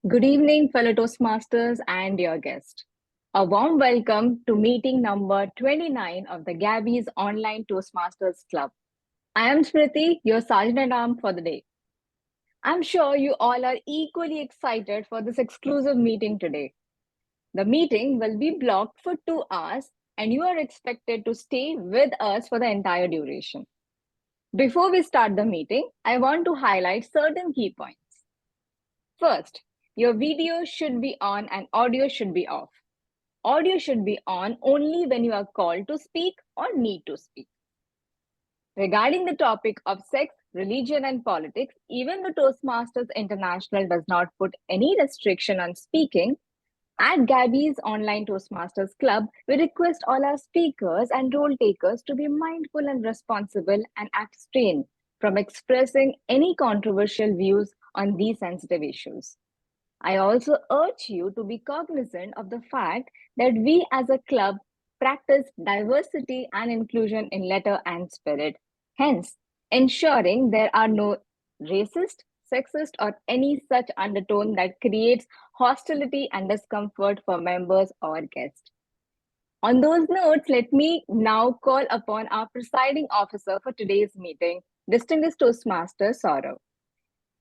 Good evening, fellow Toastmasters and dear guest. A warm welcome to meeting number 29 of the Gabbys Online Toastmasters Club. I am Smruti, your Sergeant at Arms for the day. I'm sure you all are equally excited for this exclusive meeting today. The meeting will be blocked for 2 hours, and you are expected to stay with us for the entire duration. Before we start the meeting, I want to highlight certain key points. First, your video should be on and audio should be off. Audio should be on only when you are called to speak or need to speak. Regarding the topic of sex, religion, and politics, even the Toastmasters International does not put any restriction on speaking. At Gabbys Online Toastmasters Club, we request all our speakers and role takers to be mindful and responsible and abstain from expressing any controversial views on these sensitive issues. I also urge you to be cognizant of the fact that we as a club practice diversity and inclusion in letter and spirit, hence ensuring there are no racist, sexist, or any such undertone that creates hostility and discomfort for members or guests. On those notes, let me now call upon our presiding officer for today's meeting, Distinguished Toastmaster Sourav.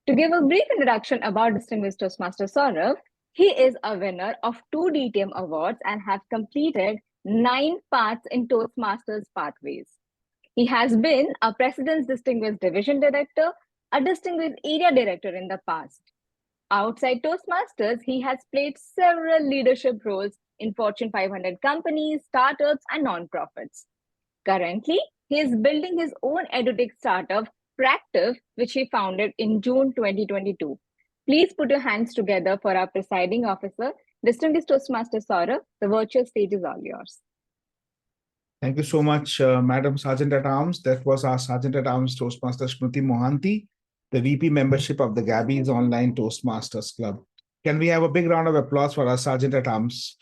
To give a brief introduction about Distinguished Toastmaster Sourav, he is a winner of 2 DTM awards and has completed 9 paths in Toastmasters pathways. He has been a President's Distinguished Division Director, a Distinguished Area Director in the past. Outside Toastmasters, he has played several leadership roles in Fortune 500 companies, startups, and nonprofits. Currently, he is building his own edutech startup, Practive, which he founded in June 2022. Please put your hands together for our presiding officer, Distinguished Toastmaster Sourav. The virtual stage is all yours. Thank you so much, Madam Sergeant at Arms. That was our Sergeant at Arms Toastmaster Smruti Mohanty, the VP membership of the Gabbys Online Toastmasters Club. Can we have a big round of applause for our Sergeant at Arms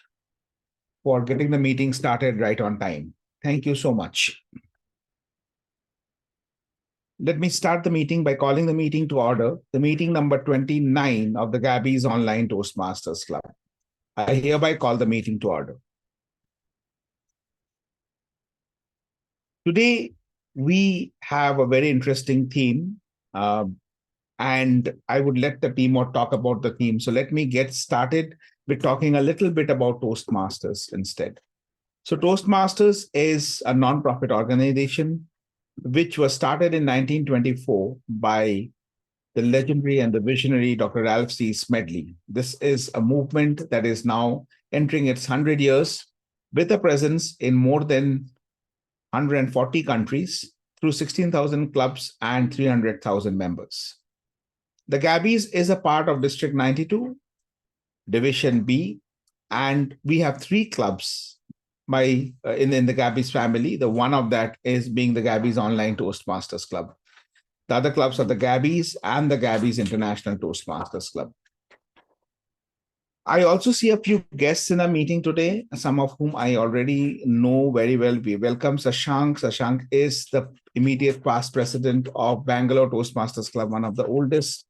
for getting the meeting started right on time? Thank you so much. Let me start the meeting by calling the meeting to order, the meeting number 29 of the Gabbys Online Toastmasters Club. I hereby call the meeting to order. Today, we have a very interesting theme, and I would let the team talk about the theme. So let me get started with talking a little bit about Toastmasters instead. So Toastmasters is a non-profit organization which was started in 1924 by the legendary and the visionary Dr. Ralph C. Smedley. This is a movement that is now entering its 100 years with a presence in more than 140 countries through 16,000 clubs and 300,000 members. The Gabbys is a part of District 92, Division B, and we have 3 clubs in the Gabbys family. The one of that is being the Gabbys Online Toastmasters Club. The other clubs are the Gabbys and the Gabbys International Toastmasters Club. I also see a few guests in our meeting today, some of whom I already know very well. We welcome Sashank. Sashank is the immediate past president of Bangalore Toastmasters Club, one of the oldest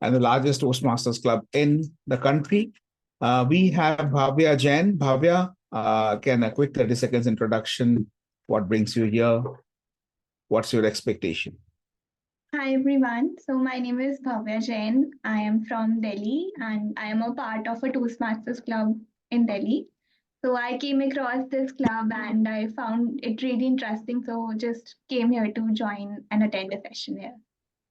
and the largest Toastmasters Club in the country. We have Bhavya Jain. Bhavya, can a quick 30 seconds introduction? What brings you here? What's your expectation? Hi everyone, so my name is Bhavya Jain. I am from Delhi and I am a part of a Toastmasters club in Delhi. So I came across this club and I found it really interesting. So just came here to join and attend a session here.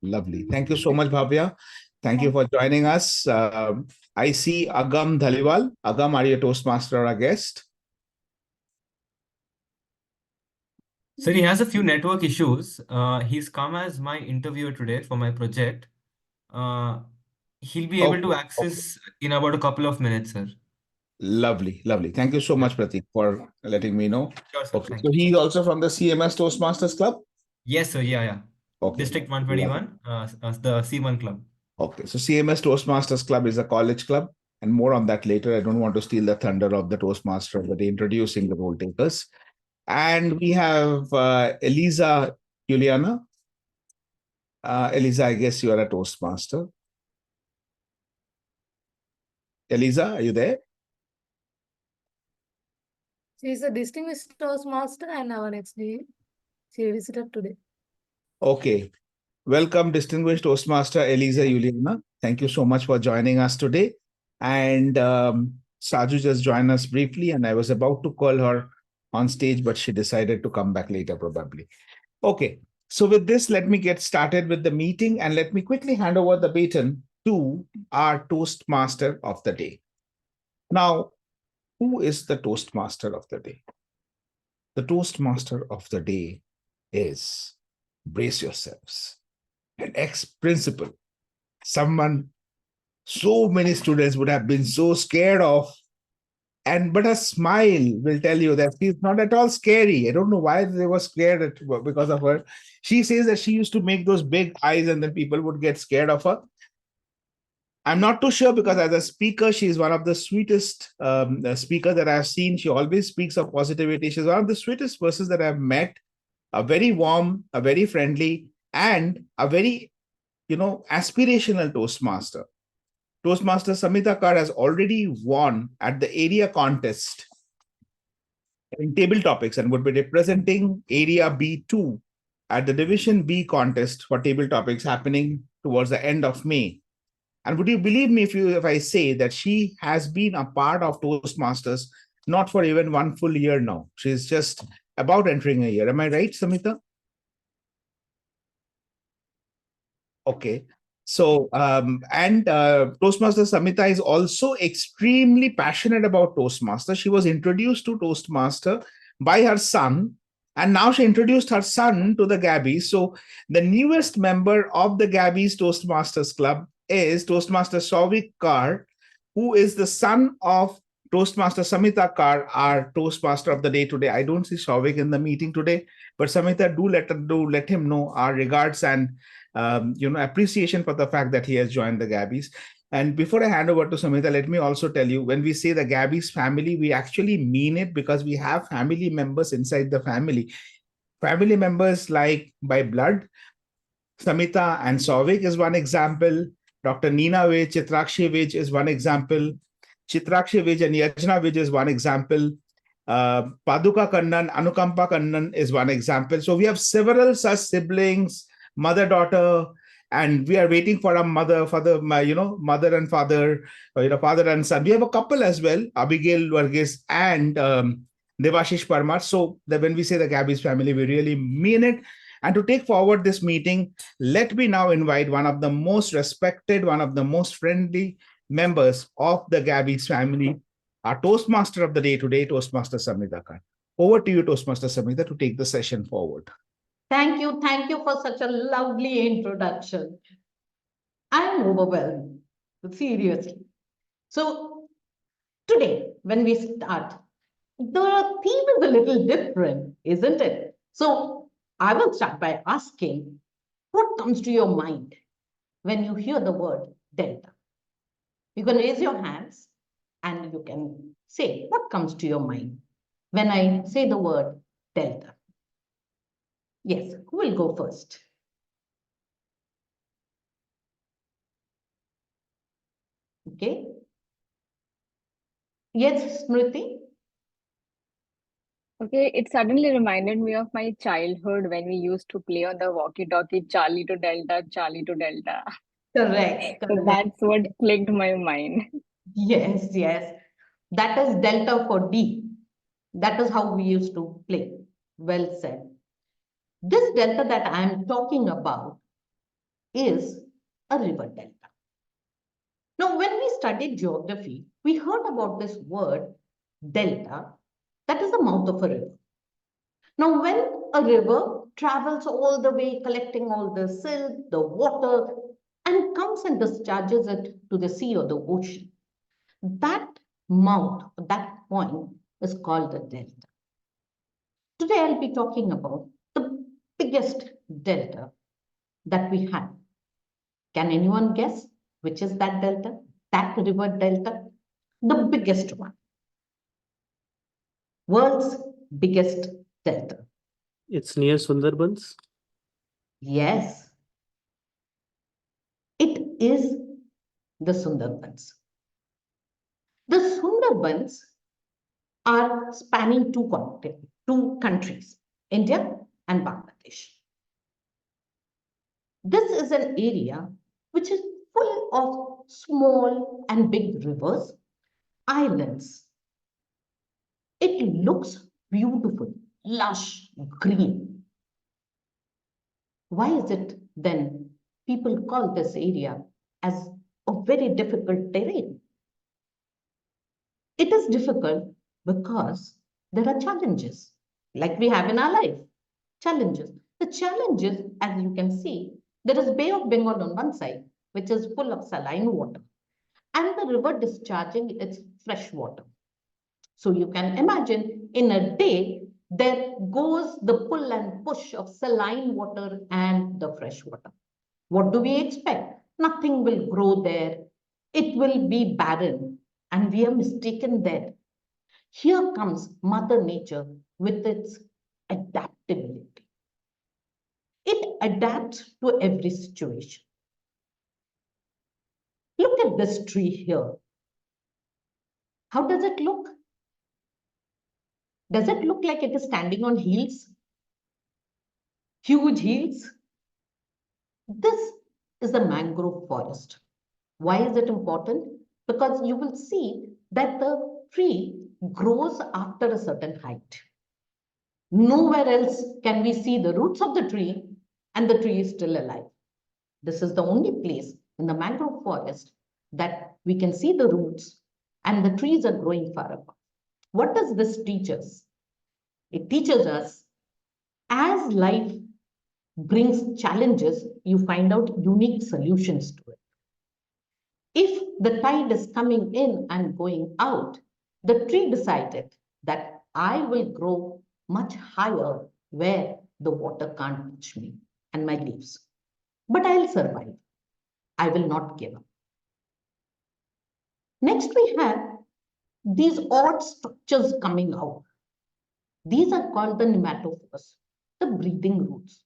Lovely. Thank you so much, Bhavya. Thank you for joining us. I see Agam Dhaliwal. Agam, are you a Toastmaster or a guest? Sir, he has a few network issues. He's come as my interviewer today for my project. He'll be able to access in about a couple of minutes, sir. Lovely, lovely. Thank you so much, Prateek, for letting me know. Sure, sir. Okay, so he's also from the CMS Toastmasters Club? Yes, sir. Yeah. Okay. District 121, the C1 club. Okay, so CMS Toastmasters Club is a college club, and more on that later. I don't want to steal the thunder of the Toastmaster, but introducing the role takers. And we have Eliza Juliana. Eliza, I guess you are a Toastmaster. Eliza, are you there? She is a distinguished Toastmaster and our next day. She visited today. Okay. Welcome, distinguished Toastmaster Eliza Juliana. Thank you so much for joining us today. And Saju just joined us briefly, and I was about to call her on stage, but she decided to come back later, probably. Okay. So with this, let me get started with the meeting, and let me quickly hand over the baton to our Toastmaster of the day. Now, who is the Toastmaster of the day? The Toastmaster of the day is, brace yourselves, an ex-principal, someone so many students would have been so scared of, but a smile will tell you that she's not at all scary. I don't know why they were scared because of her. She says that she used to make those big eyes and then people would get scared of her. I'm not too sure because as a speaker, she's one of the sweetest speakers that I've seen. She always speaks of positivity. She's one of the sweetest persons that I've met, a very warm, a very friendly, and a very, aspirational Toastmaster. Toastmaster Samita Kar has already won at the area contest in table topics and would be representing area B2 at the division B contest for table topics happening towards the end of May. And would you believe me if I say that she has been a part of Toastmasters not for even one full year now. She's just about entering a year. Am I right, Samita? Okay. So, Toastmaster Samita is also extremely passionate about Toastmaster. She was introduced to Toastmaster by her son, and now she introduced her son to the Gabbys. So, the newest member of the Gabbys Toastmasters Club is Toastmaster Sourav Kar, who is the son of Toastmaster Samita Kar, our Toastmaster of the day today. I don't see Sourav in the meeting today, but Samita, do let him know our regards and appreciation for the fact that he has joined the Gabbys. And before I hand over to Samita, let me also tell you, when we say the Gabbys family, we actually mean it because we have family members inside the family. Family members like by blood. Samita and Sourav is one example. Dr. Neena Vij, Chitrakshi Vij is one example. Chitrakshi Vij and Yajna Vij is one example. Paduka Kannan, Anukampa Kannan is one example. So we have several such siblings, mother, daughter, and we are waiting for a mother and father, father and son. We have a couple as well, Abigail Varghese and Devashish Parmar. So that when we say the Gabbys family, we really mean it. And to take forward this meeting, let me now invite one of the most respected, one of the most friendly members of the Gabbys family, our Toastmaster of the day today, Toastmaster Samita Kar. Over to you, Toastmaster Samita, to take the session forward. Thank you for such a lovely introduction. I am overwhelmed, seriously. So today, when we start, the theme is a little different, isn't it? So I will start by asking, what comes to your mind when you hear the word delta? You can raise your hands and you can say what comes to your mind when I say the word delta. Yes, who will go first? Okay. Yes, Smruti? Okay, it suddenly reminded me of my childhood when we used to play on the walkie-talkie, Charlie to Delta, Charlie to Delta. Correct. So that's what clicked my mind. Yes. That is delta for D. That is how we used to play. Well said. This delta that I am talking about is a river delta. Now, when we studied geography, we heard about this word delta, that is the mouth of a river. Now, when a river travels all the way, collecting all the silt, the water, and comes and discharges it to the sea or the ocean, that mouth, that point is called a delta. Today, I'll be talking about the biggest delta that we have. Can anyone guess which is that delta? That river delta? The biggest one. World's biggest delta. It's near Sundarbans. Yes. It is the Sundarbans. The Sundarbans are spanning two countries, India and Bangladesh. This is an area which is full of small and big rivers, islands. It looks beautiful, lush, green. Why is it then people call this area as a very difficult terrain? It is difficult because there are challenges, like we have in our life. Challenges. The challenges, as you can see, there is Bay of Bengal on one side, which is full of saline water, and the river discharging its fresh water. So you can imagine in a day, there goes the pull and push of saline water and the fresh water. What do we expect? Nothing will grow there. It will be barren, and we are mistaken there. Here comes Mother Nature with its adaptability. It adapts to every situation. Look at this tree here. How does it look? Does it look like it is standing on heels? Huge heels? This is the mangrove forest. Why is it important? Because you will see that the tree grows after a certain height. Nowhere else can we see the roots of the tree and the tree is still alive. This is the only place in the mangrove forest that we can see the roots and the trees are growing far apart. What does this teach us? It teaches us as life brings challenges, you find out unique solutions to it. If the tide is coming in and going out, the tree decided that I will grow much higher where the water can't reach me and my leaves. But I'll survive. I will not give up. Next, we have these odd structures coming out. These are called the nematophores, the breathing roots.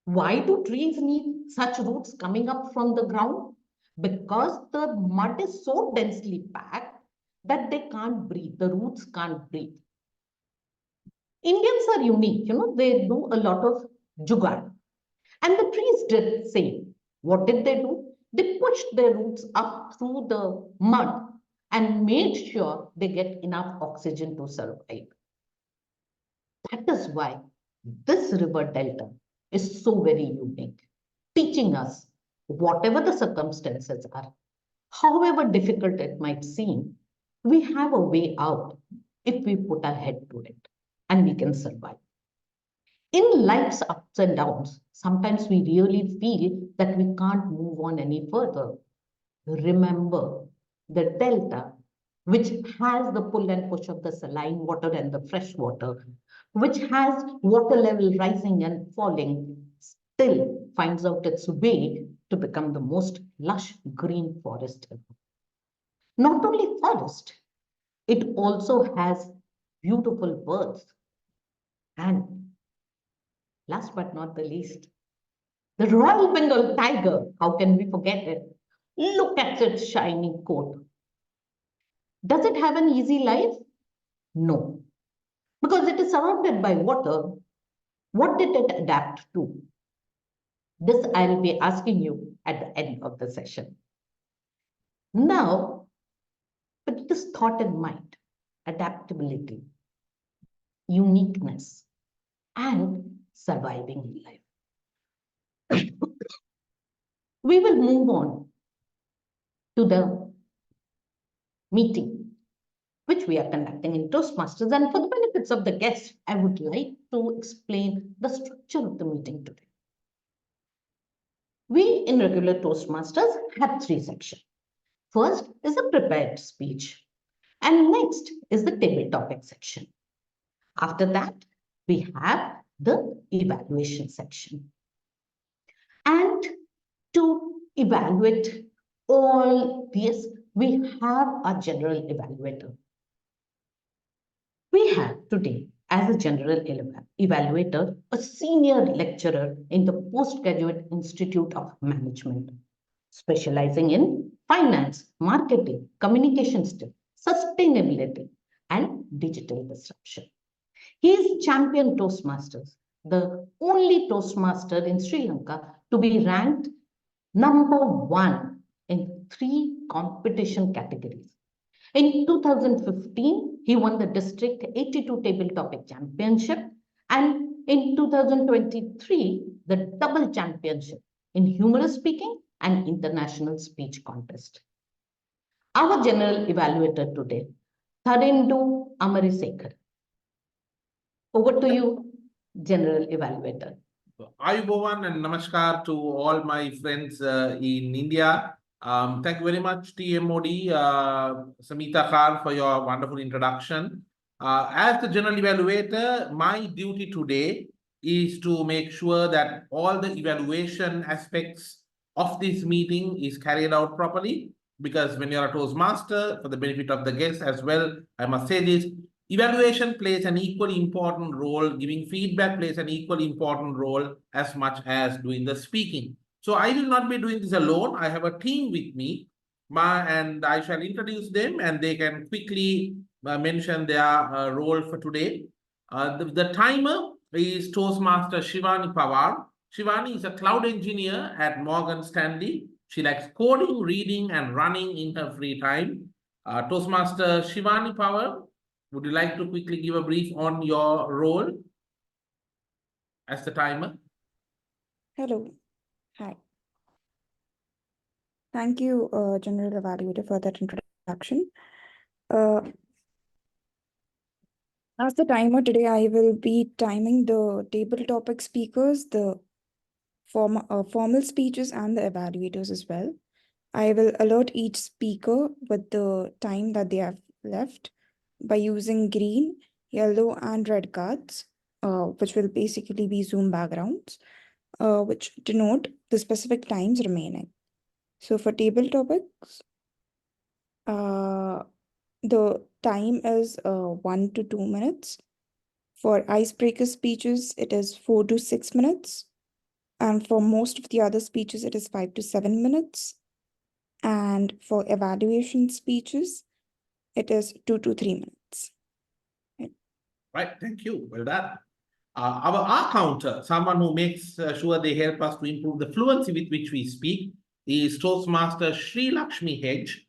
Why do trees need such roots coming up from the ground? Because the mud is so densely packed that they can't breathe, the roots can't breathe. Indians are unique, they do a lot of jugaad. And the trees did the same. What did they do? They pushed their roots up through the mud and made sure they get enough oxygen to survive. That is why this river delta is so very unique, teaching us whatever the circumstances are, however difficult it might seem, we have a way out if we put our head to it and we can survive. In life's ups and downs, sometimes we really feel that we can't move on any further. Remember the delta, which has the pull and push of the saline water and the fresh water, which has water level rising and falling, still finds out its way to become the most lush green forest ever. Not only forest, it also has beautiful birds. And last but not the least, the Royal Bengal tiger, how can we forget it? Look at its shiny coat. Does it have an easy life? No. Because it is surrounded by water, what did it adapt to? This I'll be asking you at the end of the session. Now, with this thought in mind, adaptability, uniqueness, and surviving in life. We will move on to the meeting, which we are conducting in Toastmasters. And for the benefits of the guests, I would like to explain the structure of the meeting today. We in regular Toastmasters have 3 sections. First is a prepared speech, and next is the table topic section. After that, we have the evaluation section. And to evaluate all this, we have a general evaluator. We have today, as a general evaluator, a senior lecturer in the Postgraduate Institute of Management, specializing in finance, marketing, communication sustainability, and digital disruption. He is champion Toastmasters, the only Toastmaster in Sri Lanka to be ranked #1 in 3 competition categories. In 2015, he won the District 82 Table Topic Championship, and in 2023, the Double Championship in Humorous Speaking and International Speech Contest. Our General Evaluator today, Tharindu Ameresekere. Over to you, General Evaluator. Ayubovan and Namaskar to all my friends in India. Thank you very much, TMOD, Samita Kar, for your wonderful introduction. As the General Evaluator, my duty today is to make sure that all the evaluation aspects of this meeting is carried out properly. Because when you're a Toastmaster, for the benefit of the guests as well, I must say this, evaluation plays an equally important role, giving feedback plays an equally important role as much as doing the speaking. So I will not be doing this alone. I have a team with me, and I shall introduce them and they can quickly mention their role for today. The timer is Toastmaster Shivani Pawar. Shivani is a cloud engineer at Morgan Stanley. She likes coding, reading, and running in her free time. Toastmaster Shivani Pawar, would you like to quickly give a brief on your role as the timer? Hello. Hi. Thank you, General Evaluator, for that introduction. As the timer today, I will be timing the table topic speakers, the formal speeches, and the evaluators as well. I will alert each speaker with the time that they have left by using green, yellow, and red cards, which will basically be Zoom backgrounds, which denote the specific times remaining. So for table topics, the time is 1 to 2 minutes. For icebreaker speeches, it is 4 to 6 minutes. And for most of the other speeches, it is 5 to 7 minutes. And for evaluation speeches, it is 2 to 3 minutes. Right, thank you. Well done. Our R counter, someone who makes sure they help us to improve the fluency with which we speak, is Toastmaster Shrilakshmi Hedge.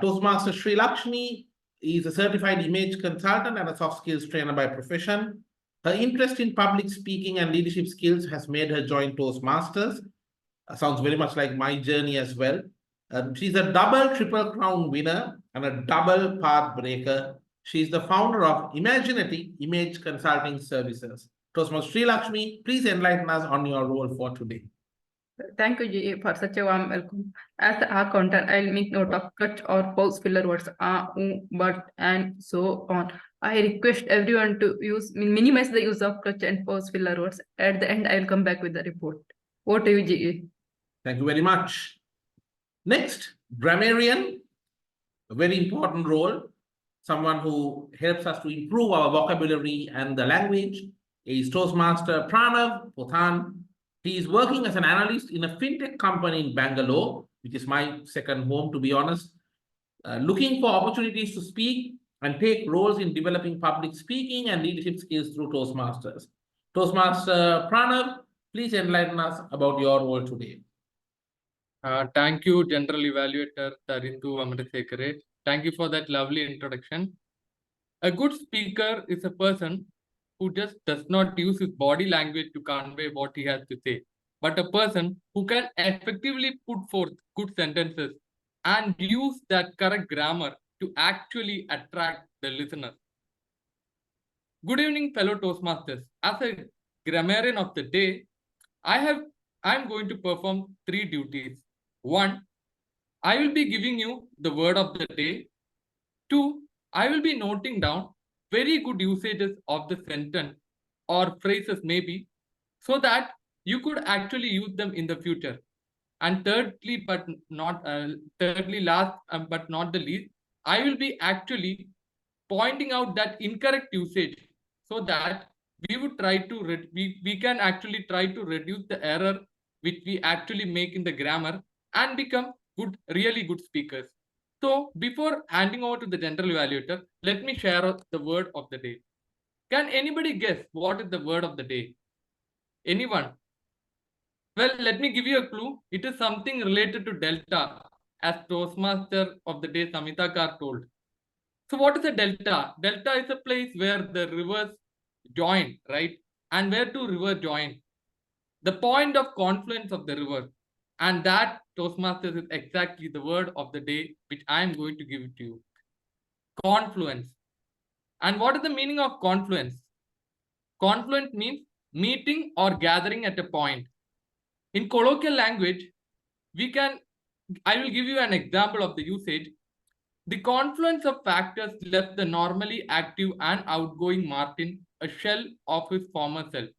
Toastmaster Shrilakshmi is a certified image consultant and a soft skills trainer by profession. Her interest in public speaking and leadership skills has made her join Toastmasters. Sounds very much like my journey as well. She's a double Triple Crown winner and a double path breaker. She's the founder of Imaginity Image Consulting Services. Toastmaster Shrilakshmi, please enlighten us on your role for today. Thank you, GA, for such a warm welcome. As the R counter, I'll make note of cut or pause filler words, but, and so on. I request everyone to minimize the use of cut and pause filler words. At the end, I'll come back with the report. Over to you, GA. Thank you very much. Next, Grammarian, a very important role. Someone who helps us to improve our vocabulary and the language is Toastmaster Pranav, Pothan. He is working as an analyst in a fintech company in Bangalore, which is my second home, to be honest, looking for opportunities to speak and take roles in developing public speaking and leadership skills through Toastmasters. Toastmaster Pranav, please enlighten us about your role today. Thank you, General Evaluator Tharindu Ameresekere. Thank you for that lovely introduction. A good speaker is a person who just does not use his body language to convey what he has to say, but a person who can effectively put forth good sentences and use that correct grammar to actually attract the listener. Good evening, fellow Toastmasters. As a grammarian of the day, I'm going to perform 3 duties. 1, I will be giving you the word of the day. 2, I will be noting down very good usages of the sentence or phrases maybe, so that you could actually use them in the future. And thirdly, last but not the least, I will be actually pointing out that incorrect usage so that we would try to we can actually try to reduce the error which we actually make in the grammar and become really good speakers. So before handing over to the general evaluator, let me share the word of the day. Can anybody guess what is the word of the day? Anyone? Well, let me give you a clue. It is something related to delta, as Toastmaster of the day Samita Kar told. So what is a delta? Delta is a place where the rivers join, right? And where two rivers join? The point of confluence of the river. And that, Toastmasters, is exactly the word of the day, which I am going to give it to you. Confluence. And what is the meaning of confluence? Confluence means meeting or gathering at a point. In colloquial language, I will give you an example of the usage. The confluence of factors left the normally active and outgoing Martin a shell of his former self.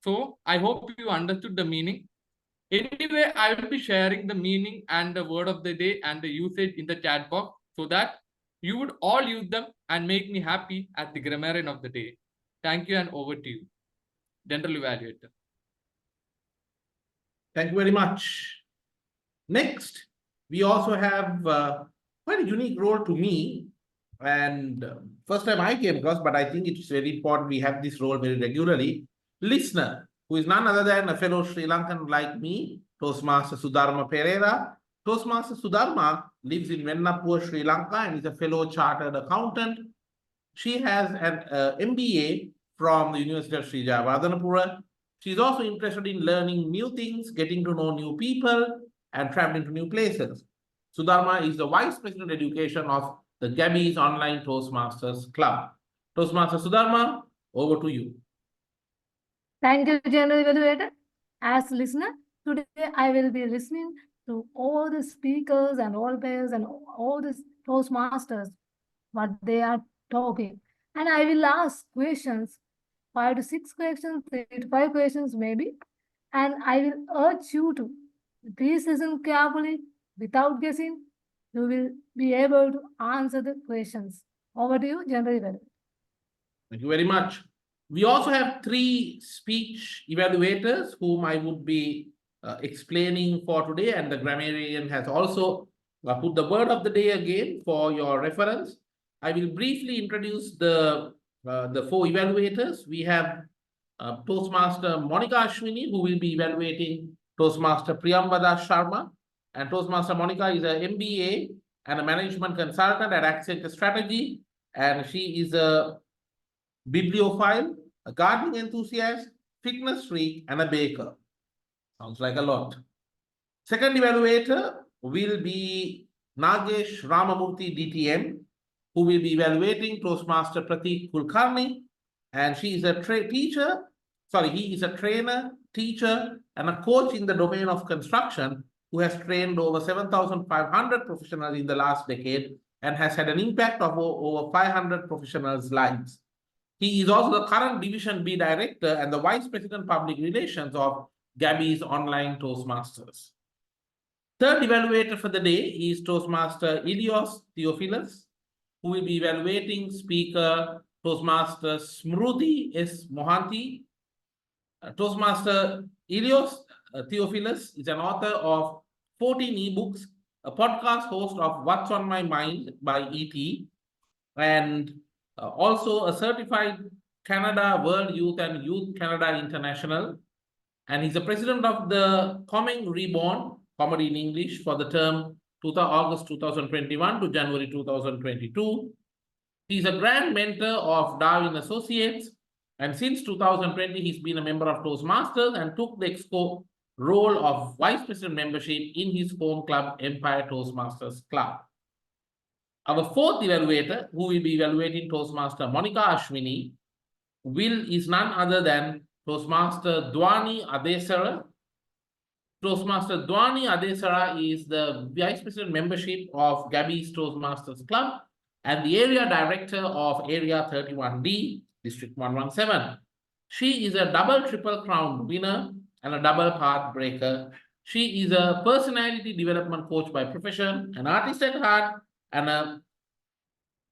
So I hope you understood the meaning. Anyway, I will be sharing the meaning and the word of the day and the usage in the chat box so that you would all use them and make me happy as the grammarian of the day. Thank you, and over to you, general evaluator. Thank you very much. Next, we also have quite a unique role to me. And first time I came across, but I think it's very important we have this role very regularly. Listener, who is none other than a fellow Sri Lankan like me, Toastmaster Sudharma Perera. Toastmaster Sudharma lives in Vennapur, Sri Lanka, and is a fellow chartered accountant. She has an MBA from the University of Sri Jayawardhanapura. She's also interested in learning new things, getting to know new people, and traveling to new places. Sudharma is the Vice President Education of the Gabbys Online Toastmasters Club. Toastmaster Sudharma, over to you. Thank you, General Evaluator. As listener, today I will be listening to all the speakers and all players and all the Toastmasters, what they are talking. And I will ask questions, 5 to 6 questions, 3 to 5 questions maybe. And I will urge you to please listen carefully without guessing. You will be able to answer the questions. Over to you, General Evaluator. Thank you very much. We also have 3 speech evaluators whom I would be explaining for today, and the grammarian has also put the word of the day again for your reference. I will briefly introduce the 4 evaluators. We have Toastmaster Monica Ashwini, who will be evaluating Toastmaster Priyamvada Sharma. And Toastmaster Monica is an MBA and a management consultant at Accenture Strategy, and she is a bibliophile, a gardening enthusiast, fitness freak, and a baker. Sounds like a lot. Second evaluator will be Nagesh Ramamurthy DTM, who will be evaluating Toastmaster Prateek Kulkarni, and she is a he is a trainer, teacher, and a coach in the domain of construction who has trained over 7,500 professionals in the last decade and has had an impact of over 500 professionals' lives. He is also the current Division B Director and the Vice President Public Relations of Gabbys Online Toastmasters. Third evaluator for the day is Toastmaster Eleos Theofilus, who will be evaluating speaker Toastmaster Smruti S. Mohanty. Toastmaster Eleos Theofilus is an author of 14 ebooks, a podcast host of What's on My Mind by ET, and also a certified Canada World Youth and Youth Canada International. And he's the president of the Coming Reborn, Comedy in English, for the term August 2021 to January 2022. He's a grand mentor of Darwin Associates. And since 2020, he's been a member of Toastmasters and took the exco role of Vice President membership in his home club, Empire Toastmasters Club. Our fourth evaluator, who will be evaluating Toastmaster Monica Ashwini, is none other than Toastmaster Dhwani Adesara. Toastmaster Dhwani Adesara is the Vice President membership of Gabbys Toastmasters Club and the Area Director of Area 31D, District 117. She is a double triple crown winner and a double path breaker. She is a personality development coach by profession, an artist at heart, and a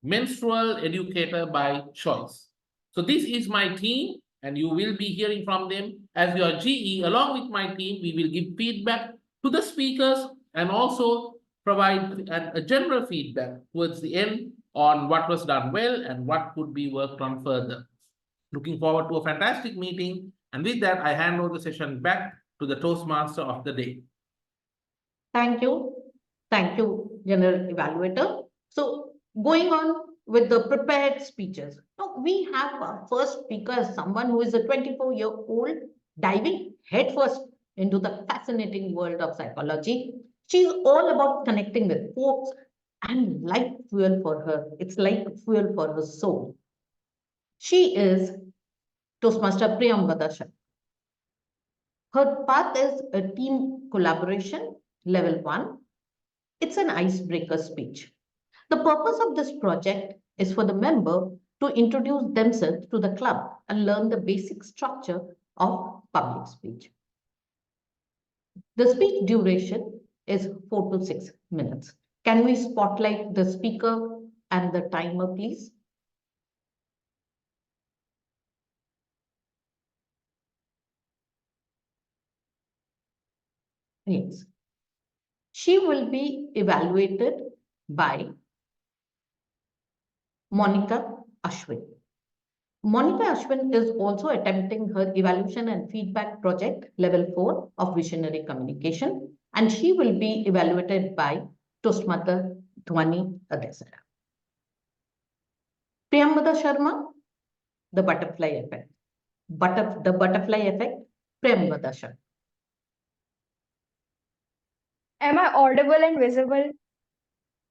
menstrual educator by choice. So this is my team, and you will be hearing from them. As your GE, along with my team, we will give feedback to the speakers and also provide a general feedback towards the end on what was done well and what could be worked on further. Looking forward to a fantastic meeting. And with that, I hand over the session back to the Toastmaster of the day. Thank you. Thank you, General Evaluator. So going on with the prepared speeches. Now we have our first speaker, someone who is a 24-year-old diving headfirst into the fascinating world of psychology. She's all about connecting with folks and like fuel for her. It's like fuel for her soul. She is Toastmaster Priyamvada. Her path is a team collaboration, level 1. It's an icebreaker speech. The purpose of this project is for the member to introduce themselves to the club and learn the basic structure of public speech. The speech duration is 4 to 6 minutes. Can we spotlight the speaker and the timer, please? Yes. She will be evaluated by Monica Ashwin. Monica Ashwin is also attempting her evaluation and feedback project level 4 of visionary communication, and she will be evaluated by Toastmaster Dhwani Adesara. Priyamvada Sharma, the butterfly effect. The butterfly effect, Priyamvada Sharma. Am I audible and visible?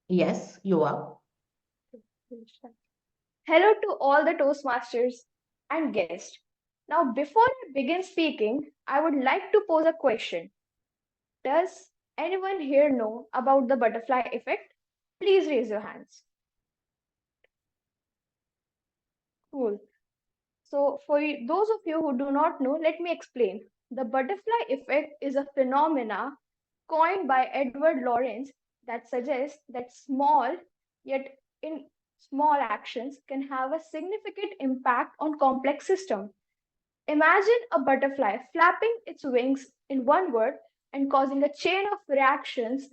Yes, you are. Hello to all the Toastmasters and guests. Now, before I begin speaking, I would like to pose a question. Does anyone here know about the butterfly effect? Please raise your hands. Cool. So, for those of you who do not know, let me explain. The butterfly effect is a phenomena coined by Edward Lawrence that suggests that small, yet in small actions can have a significant impact on complex systems. Imagine a butterfly flapping its wings in one word and causing a chain of reactions,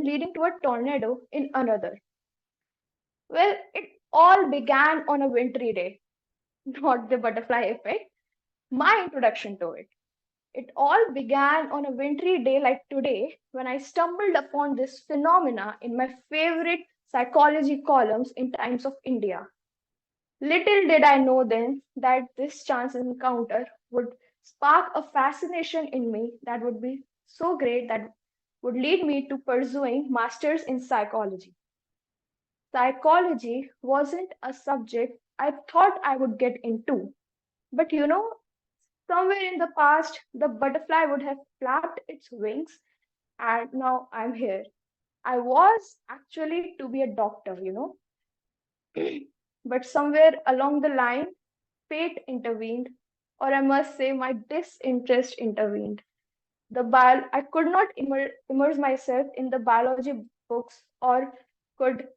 leading to a tornado in another. Well, it all began on a wintry day, not the butterfly effect. My introduction to it. It all began on a wintry day like today when I stumbled upon this phenomena in my favorite psychology columns in Times of India. Little did I know then that this chance encounter would spark a fascination in me that would be so great that would lead me to pursuing masters in psychology. Psychology wasn't a subject I thought I would get into, but somewhere in the past, the butterfly would have flapped its wings, and now I'm here. I was actually to be a doctor, but somewhere along the line, fate intervened, or I must say, my disinterest intervened. I could not immerse myself in the biology books, could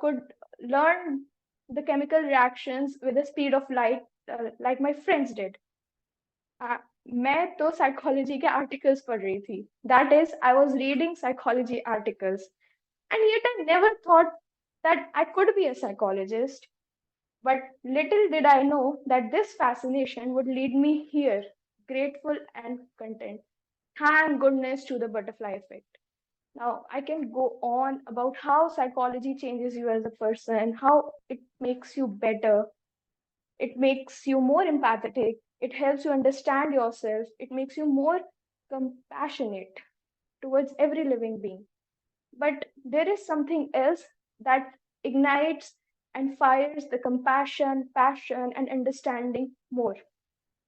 could learn the chemical reactions with the speed of light, like my friends did. मैं तो psychology के articles पढ़ रही थी. That is, I was reading psychology articles. And yet I never thought that I could be a psychologist. But little did I know that this fascination would lead me here, grateful and content. Thank goodness to the butterfly effect. Now, I can go on about how psychology changes you as a person, how it makes you better, it makes you more empathetic, it helps you understand yourself, it makes you more compassionate towards every living being. But there is something else that ignites and fires the compassion, passion, and understanding more.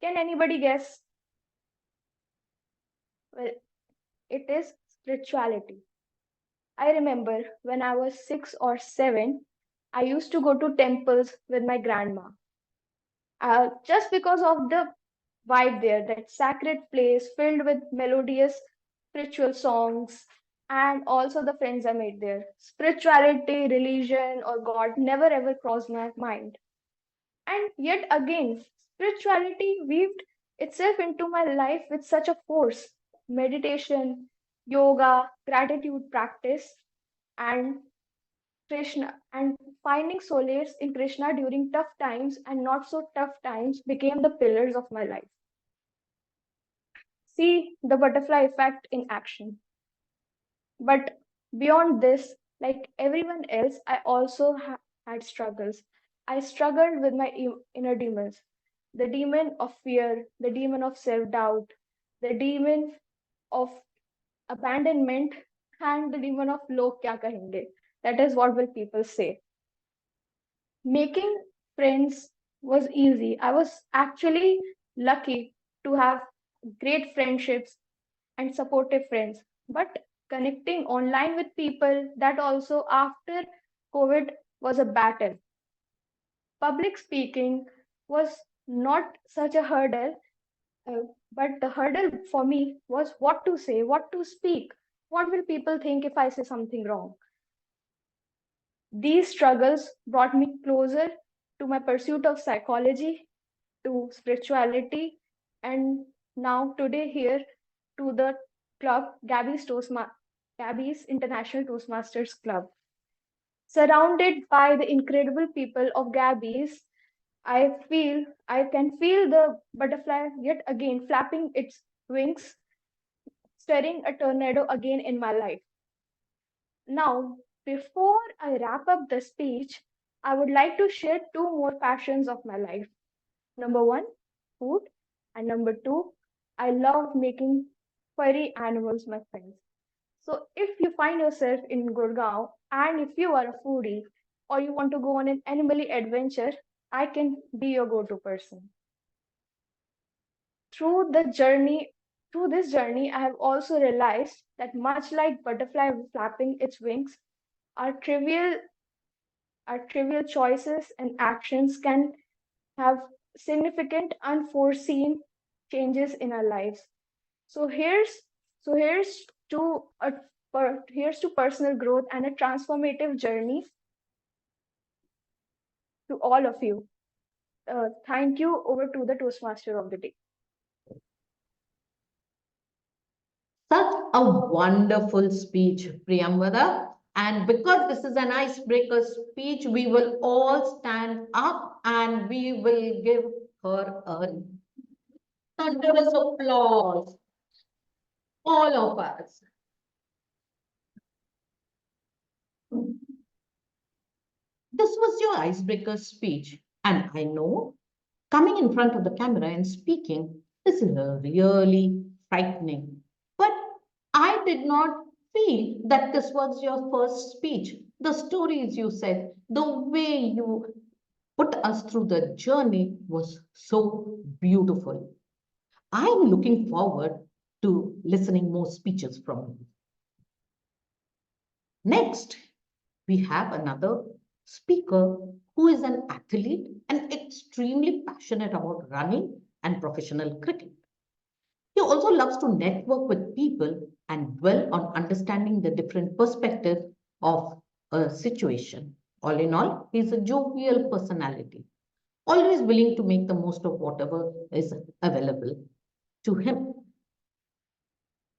Can anybody guess? Well, it is spirituality. I remember when I was 6 or 7, I used to go to temples with my grandma. Just because of the vibe there, that sacred place filled with melodious spiritual songs, and also the friends I made there. Spirituality, religion, or God never ever crossed my mind. And yet again, spirituality weaved itself into my life with such a force. Meditation, yoga, gratitude practice, and Krishna and finding solace in Krishna during tough times and not so tough times became the pillars of my life. See the butterfly effect in action. But beyond this, like everyone else, I also had struggles. I struggled with my inner demons, the demon of fear, the demon of self doubt, the demon of abandonment, and the demon of log kya kahenge. That is what will people say. Making friends was easy. I was actually lucky to have great friendships and supportive friends. But connecting online with people, that also after COVID was a battle. Public speaking was not such a hurdle, but the hurdle for me was what to say, what to speak. What will people think if I say something wrong? These struggles brought me closer to my pursuit of psychology, to spirituality, and now today here to the club Gabbys International Toastmasters Club. Surrounded by the incredible people of Gabbys, I can feel the butterfly yet again flapping its wings, stirring a tornado again in my life. Now, before I wrap up the speech, I would like to share two more passions of my life. Number one, food, and number two, I love making furry animals my friends. So if you find yourself in Gurgaon and if you are a foodie or you want to go on an animally adventure, I can be your go-to person. Through this journey, I have also realized that much like butterfly flapping its wings, our trivial choices and actions can have significant unforeseen changes in our lives. So here's to personal growth and a transformative journey to all of you. Thank you. Over to the Toastmaster of the day. Such a wonderful speech, Priyamvada. And because this is an icebreaker speech, we will all stand up and we will give her a thunderous applause. All of us. This was your icebreaker speech. And I know coming in front of the camera and speaking, this is really frightening. But I did not feel that this was your first speech. The stories you said, the way you put us through the journey was so beautiful. I'm looking forward to listening more speeches from you. Next, we have another speaker who is an athlete and extremely passionate about running and professional cricket. He also loves to network with people and dwell on understanding the different perspectives of a situation. All in all, he's a jovial personality, always willing to make the most of whatever is available to him.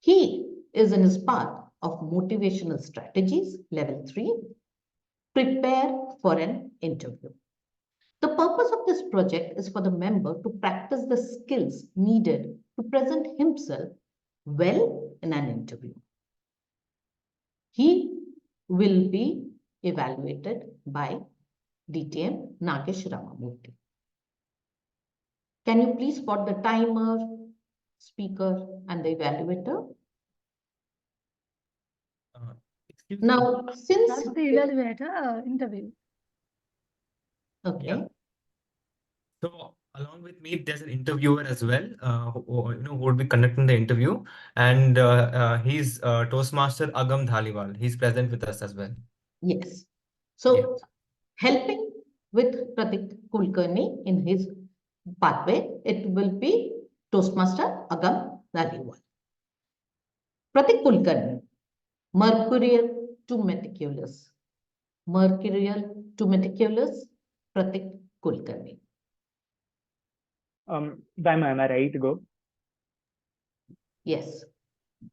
He is in his path of motivational strategies, level 3, prepare for an interview. The purpose of this project is for the member to practice the skills needed to present himself well in an interview. He will be evaluated by DTM Nagesh Ramamurthy. Can you please spot the timer, speaker, and the evaluator? Now, since That's the evaluator interview. Okay. Yeah. So along with me, there's an interviewer as well, who would be conducting the interview, and he's Toastmaster Agam Dhaliwal. He's present with us as well. Yes. So helping with Prateek Kulkarni in his pathway, it will be Toastmaster Agam Dhaliwal. Prateek Kulkarni, mercurial to meticulous. Mercurial to meticulous, Prateek Kulkarni. Am I right to go? Yes.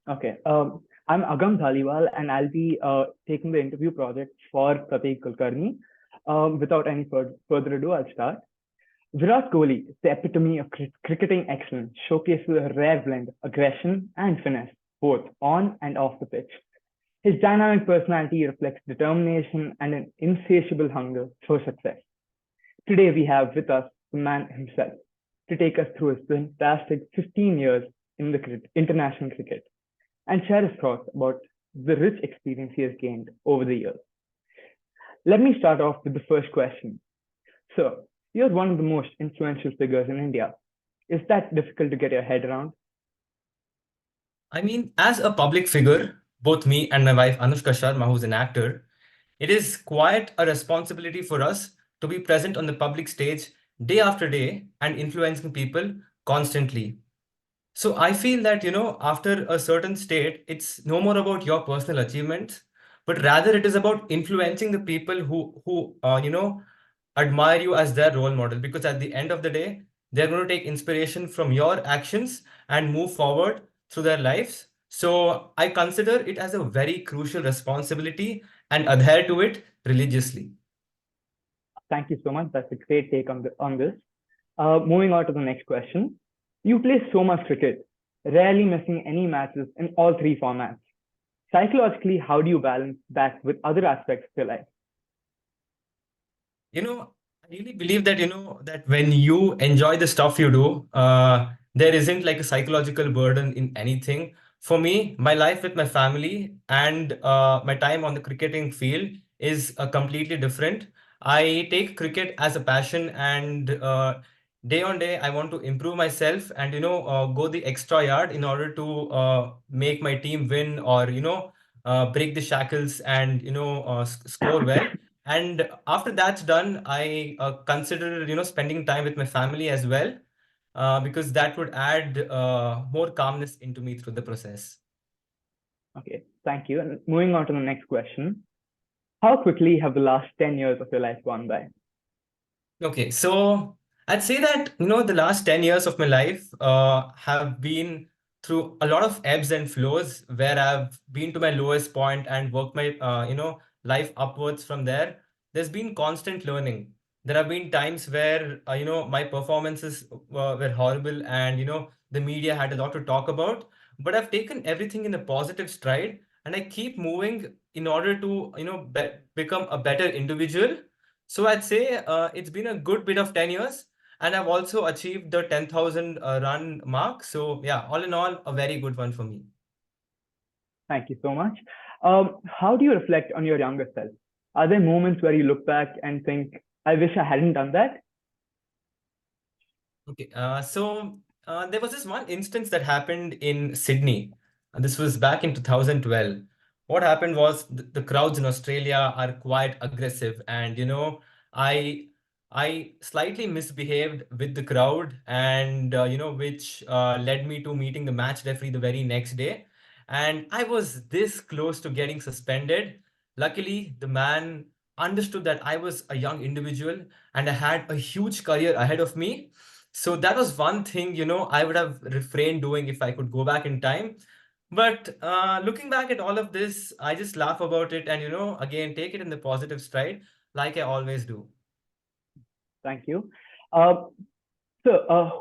Okay. I'm Agam Dhaliwal, and I'll be taking the interview project for Prateek Kulkarni. Without any further ado, I'll start. Virat Kohli, the epitome of cricketing excellence, showcases a rare blend of aggression and finesse, both on and off the pitch. His dynamic personality reflects determination and an insatiable hunger for success. Today, we have with us the man himself to take us through his fantastic 15 years in the international cricket and share his thoughts about the rich experience he has gained over the years. Let me start off with the first question. Sir, you're one of the most influential figures in India. Is that difficult to get your head around? I mean, as a public figure, both me and my wife Anushka Sharma, who's an actor, it is quite a responsibility for us to be present on the public stage day after day and influencing people constantly. So I feel that, after a certain state, it's no more about your personal achievements, but rather it is about influencing the people who admire you as their role model. Because at the end of the day, they're going to take inspiration from your actions and move forward through their lives. So I consider it as a very crucial responsibility and adhere to it religiously. Thank you so much. That's a great take on this. Moving on to the next question. You play so much cricket, rarely missing any matches in all three formats. Psychologically, how do you balance that with other aspects of your life? I really believe that, that when you enjoy the stuff you do, there isn't like a psychological burden in anything. For me, my life with my family and my time on the cricketing field is completely different. I take cricket as a passion, and day on day, I want to improve myself and, go the extra yard in order to make my team win or, break the shackles and, score well. And after that's done, I consider, spending time with my family as well, because that would add more calmness into me through the process. Okay, thank you. And moving on to the next question. How quickly have the last 10 years of your life gone by? Okay, so I'd say that, the last 10 years of my life have been through a lot of ebbs and flows where I've been to my lowest point and worked my, life upwards from there. There's been constant learning. There have been times where, my performances were horrible and, the media had a lot to talk about, but I've taken everything in a positive stride and I keep moving in order to, become a better individual. So I'd say it's been a good bit of 10 years, and I've also achieved the 10,000 run mark. So yeah, all in all, a very good one for me. Thank you so much. How do you reflect on your younger self? Are there moments where you look back and think, I wish I hadn't done that? Okay, so there was this one instance that happened in Sydney. And this was back in 2012. What happened was the crowds in Australia are quite aggressive, and I slightly misbehaved with the crowd, and which led me to meeting the match referee the very next day, and I was this close to getting suspended. Luckily, the man understood that I was a young individual and I had a huge career ahead of me. So that was one thing, I would have refrained doing if I could go back in time. But looking back at all of this, I just laugh about it and, again, take it in the positive stride, like I always do. Thank you. So,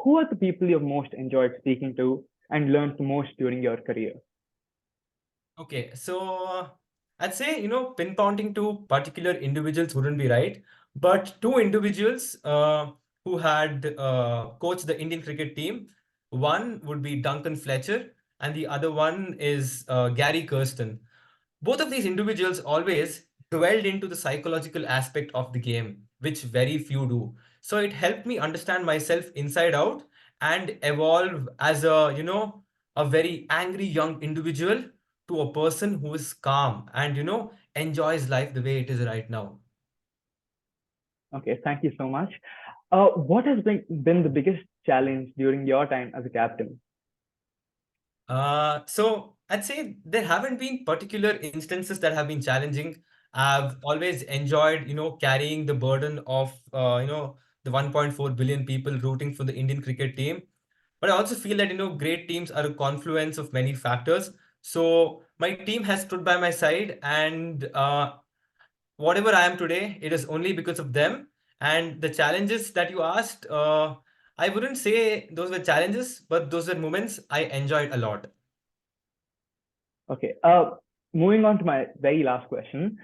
who are the people you've most enjoyed speaking to and learned the most during your career? Okay, so I'd say, pinpointing to particular individuals wouldn't be right, but two individuals who had coached the Indian cricket team. One would be Duncan Fletcher, and the other one is Gary Kirsten. Both of these individuals always dwelled into the psychological aspect of the game, which very few do. So it helped me understand myself inside out and evolve as a very angry young individual to a person who is calm and, enjoys life the way it is right now. Okay, thank you so much. What has been the biggest challenge during your time as a captain? So I'd say there haven't been particular instances that have been challenging. I've always enjoyed, carrying the burden of, the 1.4 billion people rooting for the Indian cricket team. But I also feel that, great teams are a confluence of many factors. So my team has stood by my side, and whatever I am today, it is only because of them. And the challenges that you asked, I wouldn't say those were challenges, but those were moments I enjoyed a lot. Okay. Moving on to my very last question.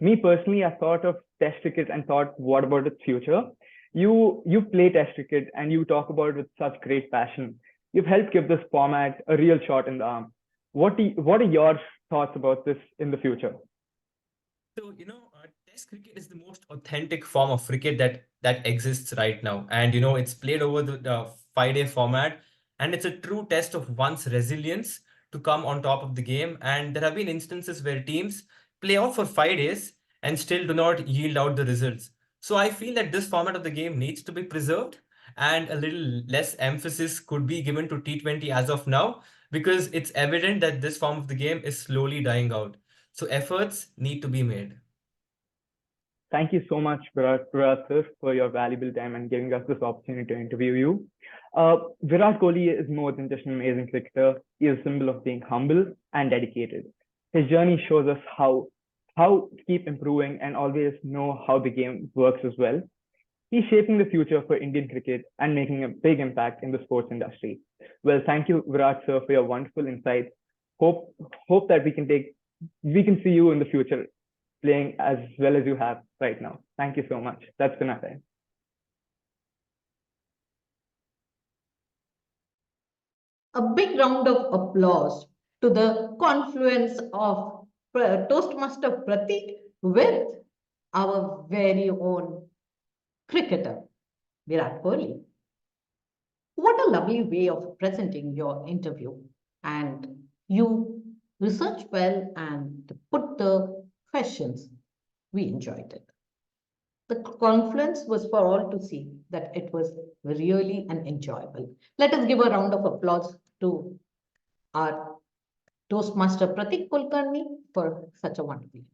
Me personally, I thought of test cricket and thought, what about its future? You play test cricket and you talk about it with such great passion. You've helped give this format a real shot in the arm. What are your thoughts about this in the future? So, Test cricket is the most authentic form of cricket that exists right now. And, it's played over the 5-day format. And it's a true test of one's resilience to come on top of the game. And there have been instances where teams play out for 5 days and still do not yield out the results. So I feel that this format of the game needs to be preserved, and a little less emphasis could be given to T20 as of now, because it's evident that this form of the game is slowly dying out. So efforts need to be made. Thank you so much, Virat sir, for your valuable time and giving us this opportunity to interview you. Virat Kohli is more than just an amazing cricketer. He is a symbol of being humble and dedicated. His journey shows us how to keep improving and always know how the game works as well. He's shaping the future for Indian cricket and making a big impact in the sports industry. Well, thank you, Virat sir, for your wonderful insights. Hope that we can see you in the future playing as well as you have right now. Thank you so much. That's been our time. A big round of applause to the confluence of Toastmaster Prateek with our very own cricketer, Virat Kohli. What a lovely way of presenting your interview. And you researched well and put the questions. We enjoyed it. The confluence was for all to see that it was really an enjoyable. Let us give a round of applause to our Toastmaster Prateek Kulkarni for such a wonderful interview.